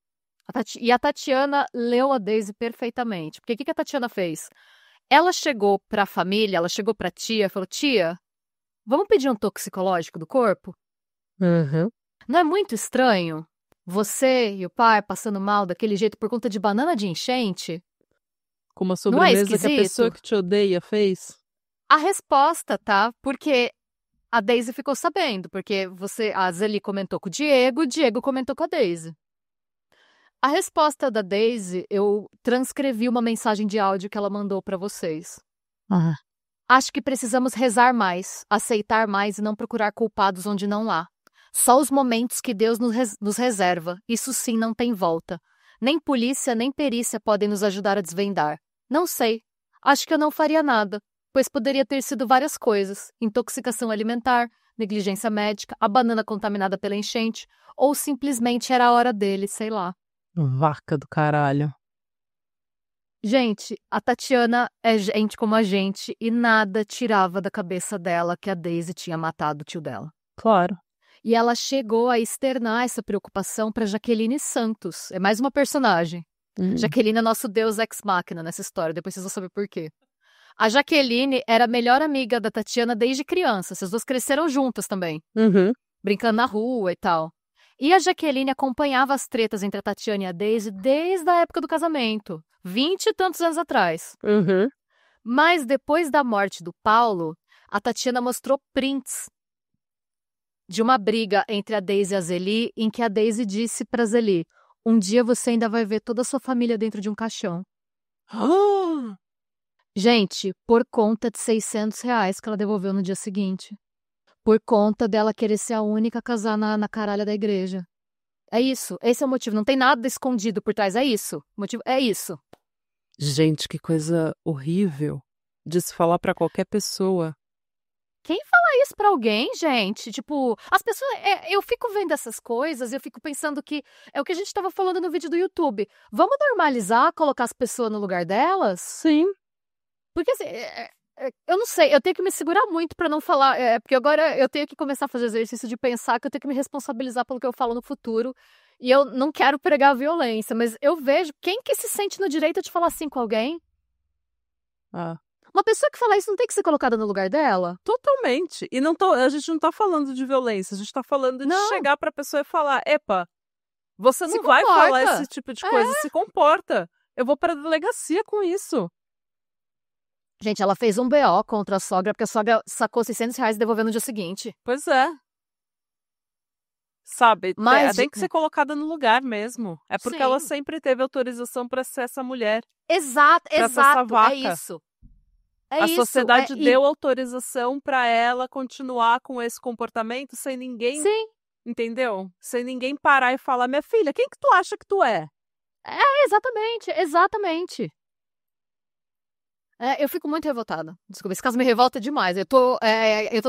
E a Tatiana leu a Daisy perfeitamente. Porque o que a Tatiana fez? Ela chegou pra família, ela chegou pra tia e falou: tia, vamos pedir um toxicológico do corpo? Não é muito estranho você e o pai passando mal daquele jeito por conta de banana de enchente? Com uma sobremesa que a pessoa que te odeia fez? A resposta, tá? Porque a Daisy ficou sabendo. Porque a Zeli comentou com o Diego comentou com a Daisy. A resposta da Daisy, eu transcrevi uma mensagem de áudio que ela mandou pra vocês. Acho que precisamos rezar mais, aceitar mais e não procurar culpados onde não há. Só os momentos que Deus nos reserva. Isso sim não tem volta. Nem polícia, nem perícia podem nos ajudar a desvendar. Não sei. Acho que eu não faria nada, pois poderia ter sido várias coisas. Intoxicação alimentar, negligência médica, a banana contaminada pela enchente, ou simplesmente era a hora dele, sei lá. Vaca do caralho. Gente, a Tatiana é gente como a gente e nada tirava da cabeça dela que a Daisy tinha matado o tio dela. Claro. E ela chegou a externar essa preocupação para Jaqueline Santos. É mais uma personagem. Jaqueline é nosso deus ex-máquina nessa história, depois vocês vão saber por quê. A Jaqueline era a melhor amiga da Tatiana desde criança. Essas duas cresceram juntas também. Brincando na rua e tal. E a Jaqueline acompanhava as tretas entre a Tatiana e a Daisy desde a época do casamento, 20 e tantos anos atrás. Uhum. Mas depois da morte do Paulo, a Tatiana mostrou prints de uma briga entre a Daisy e a Zeli, em que a Daisy disse para Zeli: um dia você ainda vai ver toda a sua família dentro de um caixão. Ah! Gente, por conta de R$ 600 que ela devolveu no dia seguinte. Por conta dela querer ser a única a casar na caralha da igreja. É isso. Esse é o motivo. Não tem nada escondido por trás. É isso. O motivo é isso. Gente, que coisa horrível de se falar pra qualquer pessoa. Quem fala isso pra alguém, gente? Tipo, as pessoas... eu fico vendo essas coisas e eu fico pensando que é o que a gente tava falando no vídeo do YouTube. Vamos normalizar colocar as pessoas no lugar delas? Sim. Porque assim... eu não sei, eu tenho que me segurar muito pra não falar, porque agora eu tenho que começar a fazer exercício de pensar que eu tenho que me responsabilizar pelo que eu falo no futuro, e eu não quero pregar a violência, mas eu vejo quem que se sente no direito de falar assim com alguém. Ah. Uma pessoa que fala isso não tem que ser colocada no lugar dela? Totalmente. E a gente não tá falando de violência, a gente tá falando de Não. chegar pra pessoa e falar: epa, você Se não vai comporta. falar esse tipo de coisa, se comporta. Eu vou pra delegacia com isso. Gente, ela fez um BO contra a sogra, porque a sogra sacou R$ 600 e devolveu no dia seguinte. Pois é. Sabe, Mas tem que ser colocada no lugar mesmo. É porque ela Sim. sempre teve autorização pra ser essa mulher. Exato, Pra ser essa vaca. é isso. A sociedade deu autorização pra ela continuar com esse comportamento sem ninguém, Sim, entendeu? Sem ninguém parar e falar: minha filha, quem que tu acha que tu é? exatamente. Eu fico muito revoltada. Desculpa, esse caso me revolta demais. Eu tô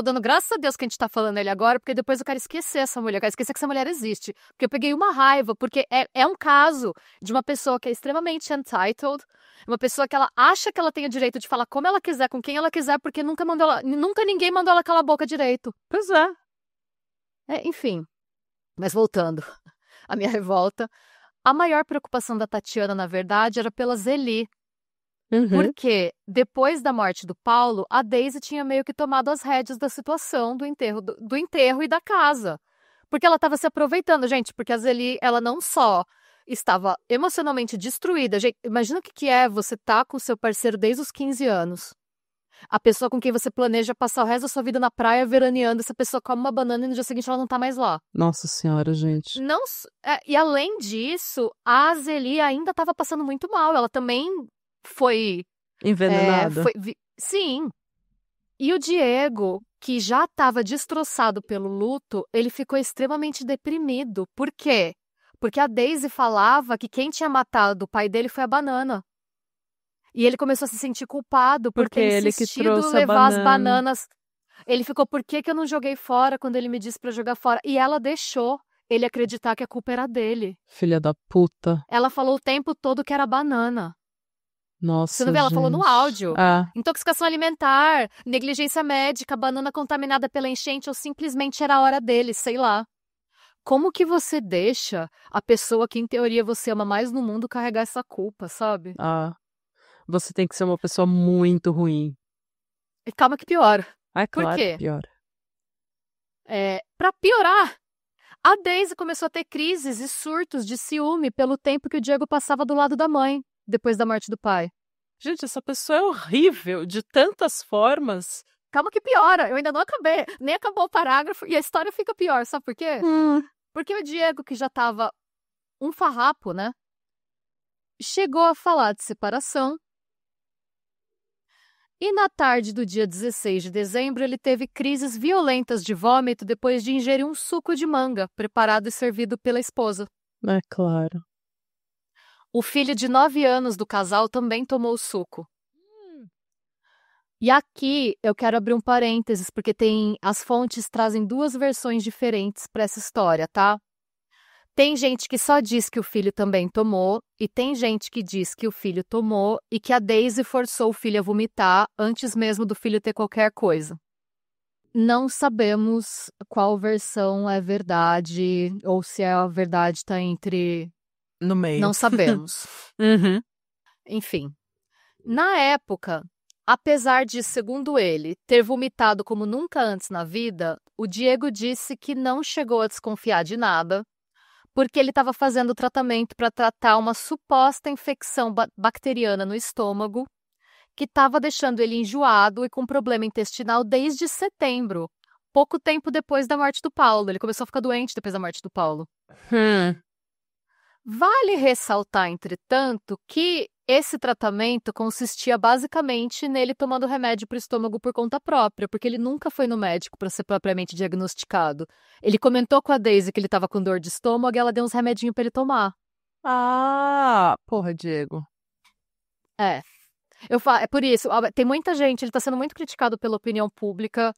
dando graças a Deus que a gente tá falando ele agora, porque depois eu quero esquecer essa mulher. Eu quero esquecer que essa mulher existe. Porque eu peguei uma raiva, porque é um caso de uma pessoa que é extremamente entitled, uma pessoa que ela acha que ela tem o direito de falar como ela quiser, com quem ela quiser, porque nunca ninguém mandou ela calar a boca direito. Pois é. Enfim. Mas voltando à minha revolta, a maior preocupação da Tatiana, na verdade, era pela Zeli. Uhum. Porque depois da morte do Paulo, a Daisy tinha meio que tomado as rédeas da situação do enterro e da casa. Porque ela estava se aproveitando, gente, porque a Zeli, ela não só estava emocionalmente destruída. Gente, imagina o que é você estar com o seu parceiro desde os 15 anos. A pessoa com quem você planeja passar o resto da sua vida na praia veraneando, essa pessoa come uma banana e no dia seguinte ela não tá mais lá. Nossa senhora, gente. E além disso, a Zeli ainda estava passando muito mal. Ela também foi Envenenada. Sim. E o Diego, que já estava destroçado pelo luto, ele ficou extremamente deprimido. Por quê? Porque a Daisy falava que quem tinha matado o pai dele foi a banana. E ele começou a se sentir culpado por Porque ter ele que insistido trouxe levar a as banana. bananas. Ele ficou, por que eu não joguei fora quando ele me disse para jogar fora? E ela deixou ele acreditar que a culpa era dele. Filha da puta. Ela falou o tempo todo que era banana. Nossa, Você não vê? Ela falou no áudio. Ah. Intoxicação alimentar, negligência médica, banana contaminada pela enchente ou simplesmente era a hora dele, sei lá. Como que você deixa a pessoa que em teoria você ama mais no mundo carregar essa culpa, sabe? Ah. Você tem que ser uma pessoa muito ruim. E calma que piora. É Por claro quê? que piora. Pra piorar, a Daisy começou a ter crises e surtos de ciúme pelo tempo que o Diego passava do lado da mãe, depois da morte do pai. Gente, essa pessoa é horrível de tantas formas. Calma que piora, eu ainda não acabei. Nem acabou o parágrafo e a história fica pior, sabe por quê? Porque o Diego, que já tava um farrapo, né? Chegou a falar de separação. E na tarde do dia 16 de dezembro, ele teve crises violentas de vômito depois de ingerir um suco de manga, preparado e servido pela esposa. É claro. O filho de 9 anos do casal também tomou o suco. E aqui eu quero abrir um parênteses, porque as fontes trazem duas versões diferentes para essa história, tá? Tem gente que só diz que o filho também tomou, e tem gente que diz que o filho tomou e que a Daisy forçou o filho a vomitar antes mesmo do filho ter qualquer coisa. Não sabemos qual versão é verdade, ou se a verdade está entre... No meio. Não sabemos. Uhum. Enfim. Na época, apesar de, segundo ele, ter vomitado como nunca antes na vida, o Diego disse que não chegou a desconfiar de nada, porque ele estava fazendo tratamento para tratar uma suposta infecção bacteriana no estômago, que estava deixando ele enjoado e com problema intestinal desde setembro, pouco tempo depois da morte do Paulo. Ele começou a ficar doente depois da morte do Paulo. Vale ressaltar, entretanto, que esse tratamento consistia basicamente nele tomando remédio para o estômago por conta própria, porque ele nunca foi no médico para ser propriamente diagnosticado. Ele comentou com a Daisy que ele estava com dor de estômago e ela deu uns remedinhos para ele tomar. Ah, porra, Diego. É. É por isso, tem muita gente, ele está sendo muito criticado pela opinião pública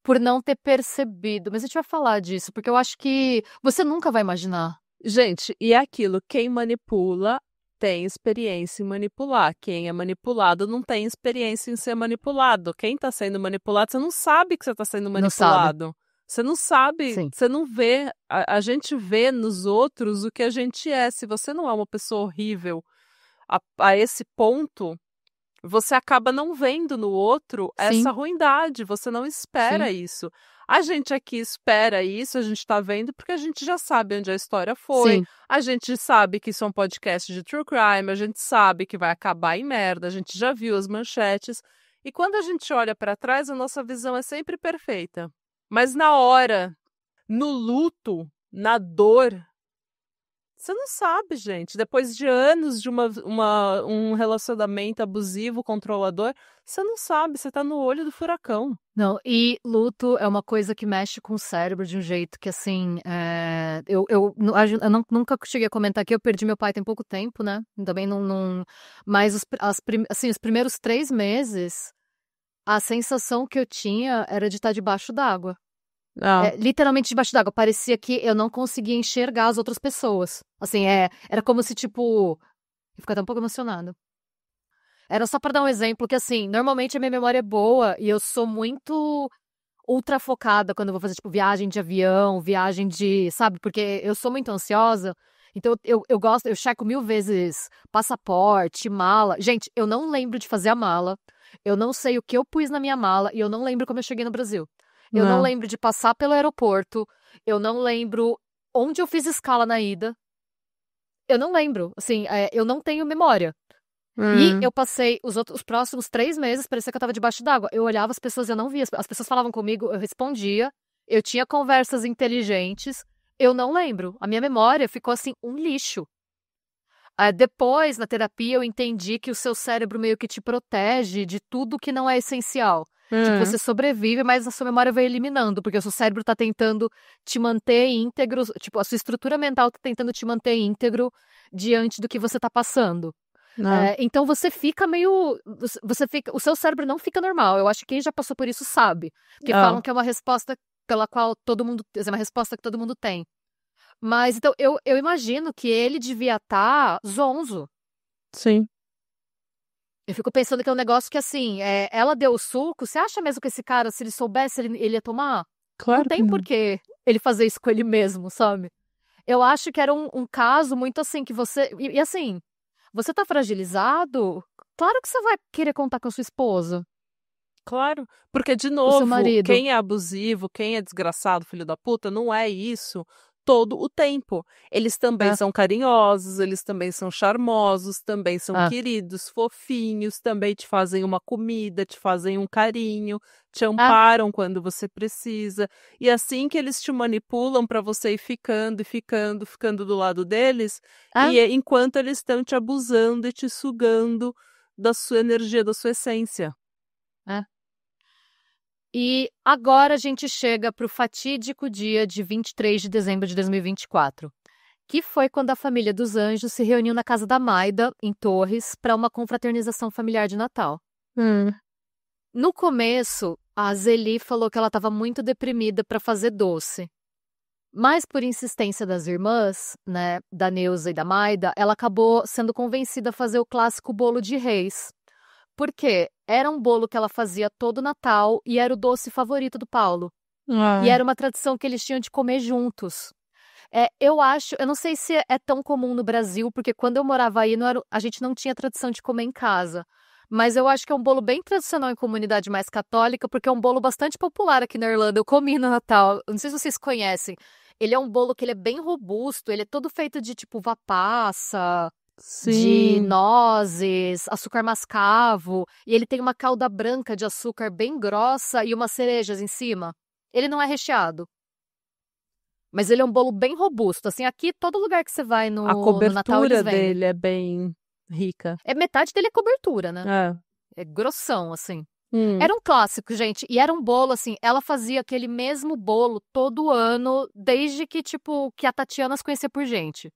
por não ter percebido, mas a gente vai falar disso, porque eu acho que você nunca vai imaginar. Gente, e é aquilo, quem manipula tem experiência em manipular. Quem é manipulado não tem experiência em ser manipulado. Quem está sendo manipulado, você não sabe que você está sendo manipulado. Você não sabe, Sim. você não vê. A gente vê nos outros o que a gente é. Se você não é uma pessoa horrível a esse ponto, você acaba não vendo no outro essa ruindade. Você não espera isso. A gente aqui espera isso, a gente está vendo porque a gente já sabe onde a história foi. Sim. A gente sabe que isso é um podcast de true crime, a gente sabe que vai acabar em merda, a gente já viu as manchetes. E quando a gente olha para trás, a nossa visão é sempre perfeita. Mas na hora, no luto, na dor, você não sabe, gente. Depois de anos de um relacionamento abusivo, controlador, você não sabe, você tá no olho do furacão. Não, e luto é uma coisa que mexe com o cérebro de um jeito que, assim, eu nunca cheguei a comentar que eu perdi meu pai tem pouco tempo, né? Também não mas os primeiros 3 meses, a sensação que eu tinha era de estar debaixo d'água. Literalmente debaixo d'água. Parecia que eu não conseguia enxergar as outras pessoas. Assim, era como se, tipo... Eu fico até um pouco emocionada. Era só pra dar um exemplo que, assim, normalmente a minha memória é boa e eu sou muito ultra focada quando eu vou fazer, tipo, viagem de avião, viagem de... Sabe? Porque eu sou muito ansiosa. Então, eu gosto... Eu checo 1000 vezes passaporte, mala. Gente, eu não lembro de fazer a mala. Eu não sei o que eu pus na minha mala e eu não lembro como eu cheguei no Brasil. Eu não lembro de passar pelo aeroporto. Eu não lembro onde eu fiz escala na ida. Eu não lembro. Assim, eu não tenho memória. E eu passei os próximos 3 meses, parecia que eu tava debaixo d'água. Eu olhava as pessoas e eu não via. As pessoas falavam comigo, eu respondia. Eu tinha conversas inteligentes. Eu não lembro. A minha memória ficou, assim, um lixo. Depois, na terapia, eu entendi que o seu cérebro meio que te protege de tudo que não é essencial. Tipo, você sobrevive, mas a sua memória vai eliminando, porque o seu cérebro tá tentando te manter íntegro, tipo, a sua estrutura mental tá tentando te manter íntegro diante do que você tá passando. Então você fica meio... o seu cérebro não fica normal. Eu acho que quem já passou por isso sabe. Porque falam que é uma resposta pela qual todo mundo... É uma resposta que todo mundo tem. Mas, então, eu imagino que ele devia estar zonzo. Sim. Eu fico pensando que é um negócio que, assim, ela deu o suco. Você acha mesmo que esse cara, se ele soubesse, ele ia tomar? Claro Não tem por que ele fazer isso com ele mesmo, sabe? Eu acho que era um caso muito assim, que você... E assim, você tá fragilizado? Claro que você vai querer contar com a sua esposa. Claro, porque, de O seu novo, marido. quem é abusivo, quem é desgraçado, filho da puta, não é isso todo o tempo. Eles também são carinhosos, eles também são charmosos, também são queridos, fofinhos, também te fazem uma comida, te fazem um carinho, te amparam quando você precisa. E assim que eles te manipulam para você ir ficando e ficando, ficando do lado deles, e enquanto eles estão te abusando e te sugando da sua energia, da sua essência. E agora a gente chega para o fatídico dia de 23 de dezembro de 2024, que foi quando a família dos Anjos se reuniu na casa da Maida, em Torres, para uma confraternização familiar de Natal. No começo, a Zeli falou que ela estava muito deprimida para fazer doce. Mas por insistência das irmãs, né, da Neuza e da Maida, ela acabou sendo convencida a fazer o clássico bolo de Reis. Porque era um bolo que ela fazia todo Natal e era o doce favorito do Paulo. E era uma tradição que eles tinham de comer juntos. Eu não sei se é tão comum no Brasil, porque quando eu morava aí, a gente não tinha tradição de comer em casa. Mas eu acho que é um bolo bem tradicional em comunidade mais católica, porque é um bolo bastante popular aqui na Irlanda. Eu comi no Natal, não sei se vocês conhecem. ele é um bolo que ele é bem robusto, ele é todo feito de tipo uva passa, de Sim. nozes, açúcar mascavo, e ele tem uma calda branca de açúcar bem grossa e umas cerejas em cima. Ele não é recheado. Mas ele é um bolo bem robusto. Assim, aqui, todo lugar que você vai A no Natal, cobertura eles vendem. dele é bem rica. Metade dele é cobertura, né? É. É grossão, assim. Hum. Era um clássico, gente. E era um bolo, assim, ela fazia aquele mesmo bolo todo ano, desde que, tipo, que a Tatiana se conhecia por gente.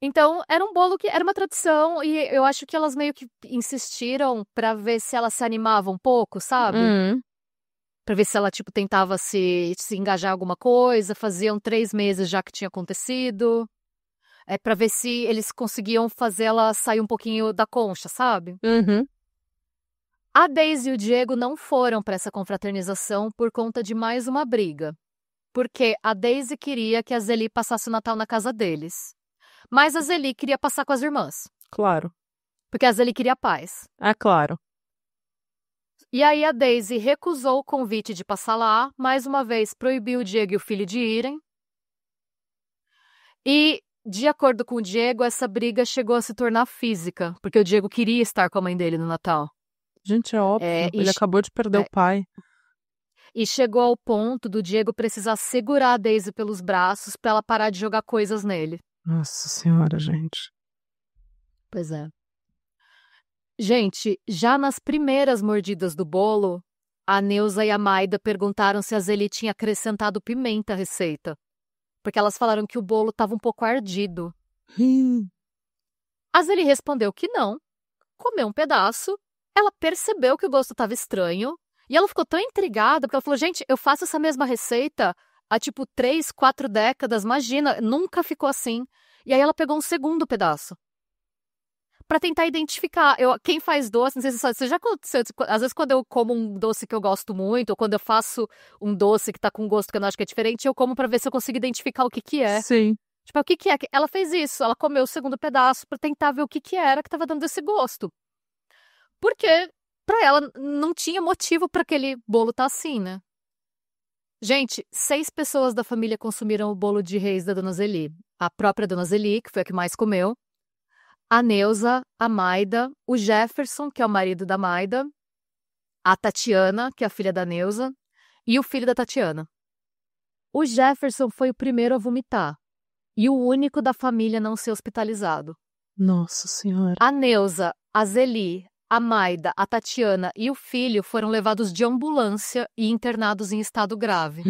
Então, era um bolo que era uma tradição e eu acho que elas meio que insistiram pra ver se ela se animava um pouco, sabe? Pra ver se ela, tipo, tentava se engajar em alguma coisa. Faziam 3 meses já que tinha acontecido. Pra ver se eles conseguiam fazer ela sair um pouquinho da concha, sabe? Uhum. A Daisy e o Diego não foram pra essa confraternização por conta de mais uma briga. Porque a Daisy queria que a Zeli passasse o Natal na casa deles. Mas a Zeli queria passar com as irmãs. Claro. Porque a Zeli queria paz. É claro. E aí a Daisy recusou o convite de passar lá, mais uma vez proibiu o Diego e o filho de irem. E, de acordo com o Diego, essa briga chegou a se tornar física, porque o Diego queria estar com a mãe dele no Natal. Gente, é óbvio. Ele acabou de perder o pai. E chegou ao ponto do Diego precisar segurar a Daisy pelos braços pra ela parar de jogar coisas nele. Nossa senhora, gente. Pois é. Gente, já nas primeiras mordidas do bolo, a Neuza e a Maida perguntaram se a Zeli tinha acrescentado pimenta à receita. Porque elas falaram que o bolo estava um pouco ardido. A Zeli respondeu que não. Comeu um pedaço. Ela percebeu que o gosto estava estranho. E ela ficou tão intrigada, porque ela falou, gente, eu faço essa mesma receita há tipo 3, 4 décadas, imagina, nunca ficou assim. E aí ela pegou um segundo pedaço. Pra tentar identificar. Quem faz doce, não sei se você já aconteceu, às vezes quando eu como um doce que eu gosto muito, ou quando eu faço um doce que tá com gosto que eu não acho que é diferente, eu como pra ver se eu consigo identificar o que que é. Sim. Tipo, o que que é? Ela fez isso, ela comeu o segundo pedaço pra tentar ver o que que era que tava dando esse gosto. Porque pra ela não tinha motivo pra aquele bolo tá assim, né? Gente, 6 pessoas da família consumiram o bolo de reis da Dona Zeli. A própria Dona Zeli, que foi a que mais comeu. A Neuza, a Maida, o Jefferson, que é o marido da Maida, a Tatiana, que é a filha da Neuza, e o filho da Tatiana. O Jefferson foi o primeiro a vomitar e o único da família a não ser hospitalizado. Nossa senhora. A Neuza, a Zeli, a Maida, a Tatiana e o filho foram levados de ambulância e internados em estado grave.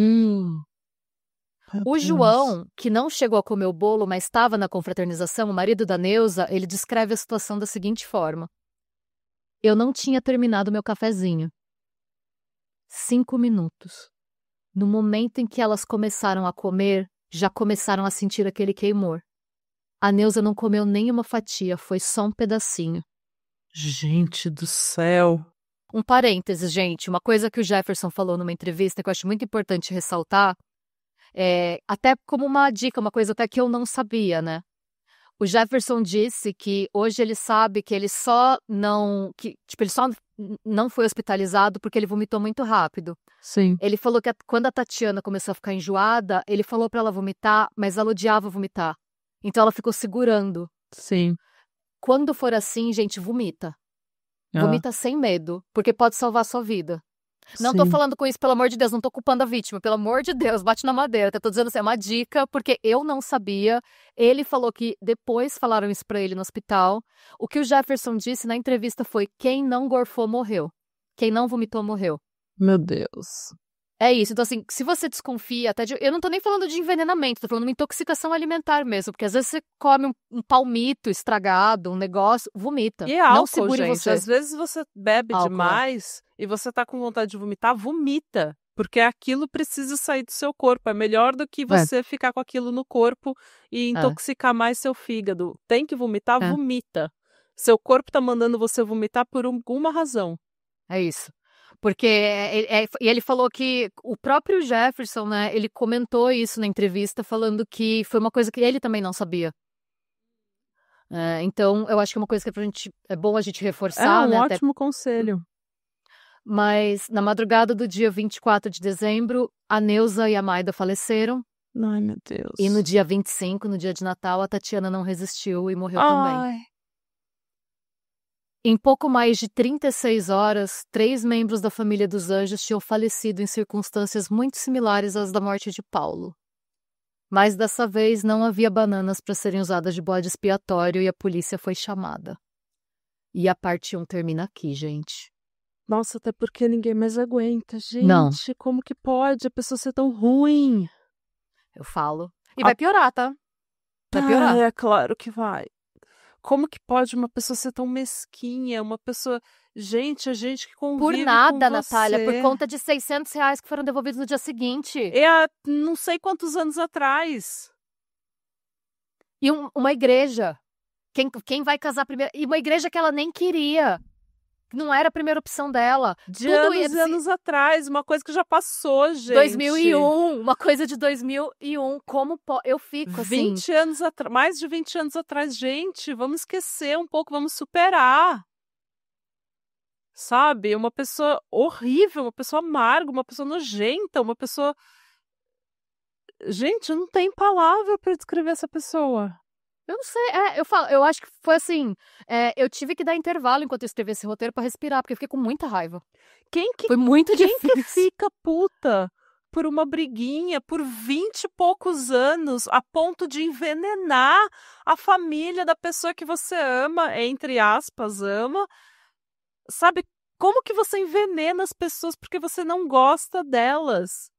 O João, que não chegou a comer o bolo, mas estava na confraternização, o marido da Neuza, ele descreve a situação da seguinte forma. Eu não tinha terminado meu cafezinho. 5 minutos. No momento em que elas começaram a comer, já começaram a sentir aquele queimor. A Neuza não comeu nenhuma fatia, foi só um pedacinho. Gente do céu. Um parênteses, gente, uma coisa que o Jefferson falou numa entrevista que eu acho muito importante ressaltar, até como uma dica, uma coisa até que eu não sabia, né? O Jefferson disse que hoje ele sabe que ele só não foi hospitalizado porque ele vomitou muito rápido. Sim. Ele falou que quando a Tatiana começou a ficar enjoada, ele falou pra ela vomitar, mas ela odiava vomitar. Então ela ficou segurando. Sim. Quando for assim, gente, vomita. Vomita sem medo, porque pode salvar a sua vida. Não tô falando com isso, pelo amor de Deus, não tô culpando a vítima, pelo amor de Deus, bate na madeira. Até tô dizendo assim, é uma dica, porque eu não sabia. Ele falou que depois falaram isso pra ele no hospital. O que o Jefferson disse na entrevista foi: quem não gorfou morreu. Quem não vomitou morreu. Meu Deus. É isso, então assim, se você desconfia até de... Eu não tô nem falando de envenenamento, tô falando de uma intoxicação alimentar mesmo, porque às vezes você come um palmito estragado, um negócio, vomita. E é não álcool, segure gente. você. Às vezes você bebe Álcool, demais e você tá com vontade de vomitar, vomita. Porque aquilo precisa sair do seu corpo. É melhor do que você ficar com aquilo no corpo e intoxicar mais seu fígado. Tem que vomitar, vomita. Seu corpo tá mandando você vomitar por alguma razão. É isso. Porque ele falou que o próprio Jefferson, né, ele comentou isso na entrevista, falando que foi uma coisa que ele também não sabia. Então, eu acho que é uma coisa que é bom a gente reforçar. É um né, ótimo conselho. Mas na madrugada do dia 24 de dezembro, a Neuza e a Maida faleceram Ai, meu Deus. E no dia 25, no dia de Natal, a Tatiana não resistiu e morreu também. Ai. Em pouco mais de 36 horas, 3 membros da família dos Anjos tinham falecido em circunstâncias muito similares às da morte de Paulo. Mas dessa vez não havia bananas para serem usadas de bode expiatório e a polícia foi chamada. E a parte 1 termina aqui, gente. Nossa, até porque ninguém mais aguenta, gente. Não. Como que pode a pessoa ser tão ruim? Eu falo. E vai piorar, tá? Vai piorar. É claro que vai. Como que pode uma pessoa ser tão mesquinha? Uma pessoa... Gente, a gente que convive Por nada, com Natália, você. por conta de R$600 que foram devolvidos no dia seguinte. É há não sei quantos anos atrás. E uma igreja. Quem vai casar primeiro? E uma igreja que ela nem queria. Não era a primeira opção dela. De anos e anos atrás. Uma coisa que já passou, gente. 2001. Uma coisa de 2001. Como eu fico assim. 20 anos atrás. Mais de 20 anos atrás. Gente, vamos esquecer um pouco. Vamos superar. Sabe? Uma pessoa horrível. Uma pessoa amarga. Uma pessoa nojenta. Uma pessoa... Gente, não tem palavra para descrever essa pessoa. Eu não sei, eu acho que foi assim, eu tive que dar intervalo enquanto eu escrevi esse roteiro pra respirar, porque eu fiquei com muita raiva. Foi muito difícil. Quem que fica puta por uma briguinha por 20 e poucos anos a ponto de envenenar a família da pessoa que você ama, entre aspas, ama? Sabe, como que você envenena as pessoas porque você não gosta delas?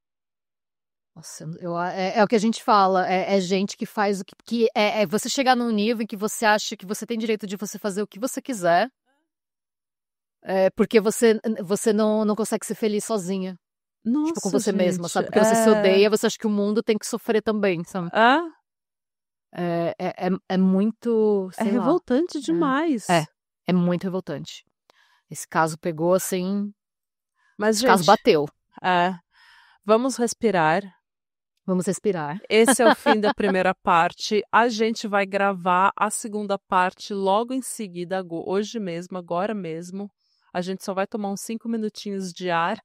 Nossa, é o que a gente fala, é gente que faz o que é você chegar num nível em que você acha que você tem direito de você fazer o que você quiser, porque você não consegue ser feliz sozinha. Nossa, tipo, com você gente, mesma, sabe? Porque você se odeia, você acha que o mundo tem que sofrer também, sabe? É muito, sei lá. Revoltante demais. É muito revoltante. Esse caso pegou assim, mas esse caso bateu. Vamos respirar. Vamos respirar. Esse é o fim da primeira parte. A gente vai gravar a segunda parte logo em seguida, hoje mesmo, agora mesmo. A gente só vai tomar uns 5 minutinhos de ar,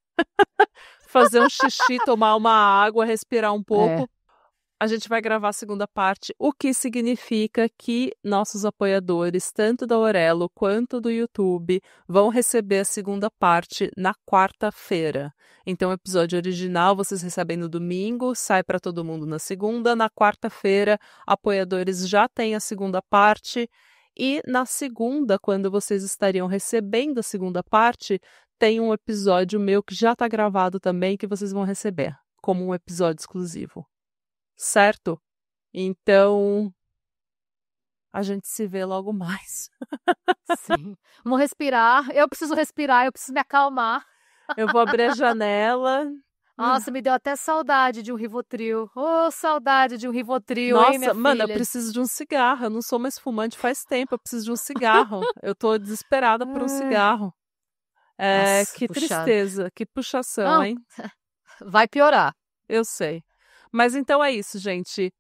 fazer um xixi, tomar uma água, respirar um pouco. A gente vai gravar a segunda parte, o que significa que nossos apoiadores, tanto da Aurelo quanto do YouTube, vão receber a segunda parte na quarta-feira. Então, o episódio original vocês recebem no domingo, sai para todo mundo na segunda. Na quarta-feira, apoiadores já têm a segunda parte. E na segunda, quando vocês estariam recebendo a segunda parte, tem um episódio meu que já está gravado também, que vocês vão receber como um episódio exclusivo. Certo? Então, a gente se vê logo mais. Sim. Vamos respirar. Eu preciso respirar, eu preciso me acalmar. Eu vou abrir a janela. Nossa, me deu até saudade de um Rivotril. Saudade de um Rivotril, Nossa, hein, minha mano, filha? eu preciso de um cigarro. Eu não sou mais fumante faz tempo. Eu preciso de um cigarro. Eu tô desesperada por um cigarro. Nossa, que puxado. Tristeza, que puxação, não. Hein? Vai piorar. Eu sei. Mas então é isso, gente.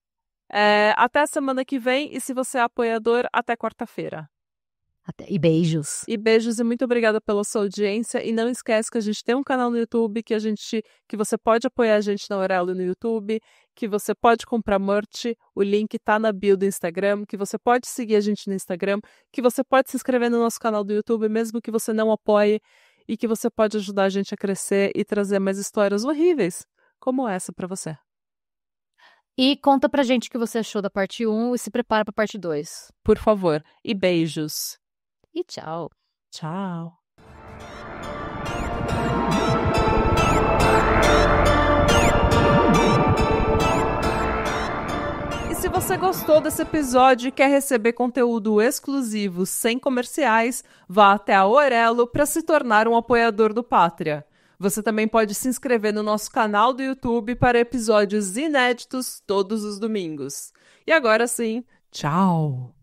Até a semana que vem. E se você é apoiador, até quarta-feira. E beijos. E beijos e muito obrigada pela sua audiência. E não esquece que a gente tem um canal no YouTube, que você pode apoiar a gente na Aurelo no YouTube, que você pode comprar merch, o link tá na bio do Instagram, que você pode seguir a gente no Instagram, que você pode se inscrever no nosso canal do YouTube, mesmo que você não apoie, e que você pode ajudar a gente a crescer e trazer mais histórias horríveis como essa pra você. E conta pra gente o que você achou da parte 1 e se prepara pra parte 2. Por favor. E beijos. E tchau. Tchau. E se você gostou desse episódio e quer receber conteúdo exclusivo sem comerciais, vá até a Aurelo para se tornar um apoiador do Pátria. Você também pode se inscrever no nosso canal do YouTube para episódios inéditos todos os domingos. E agora sim, tchau!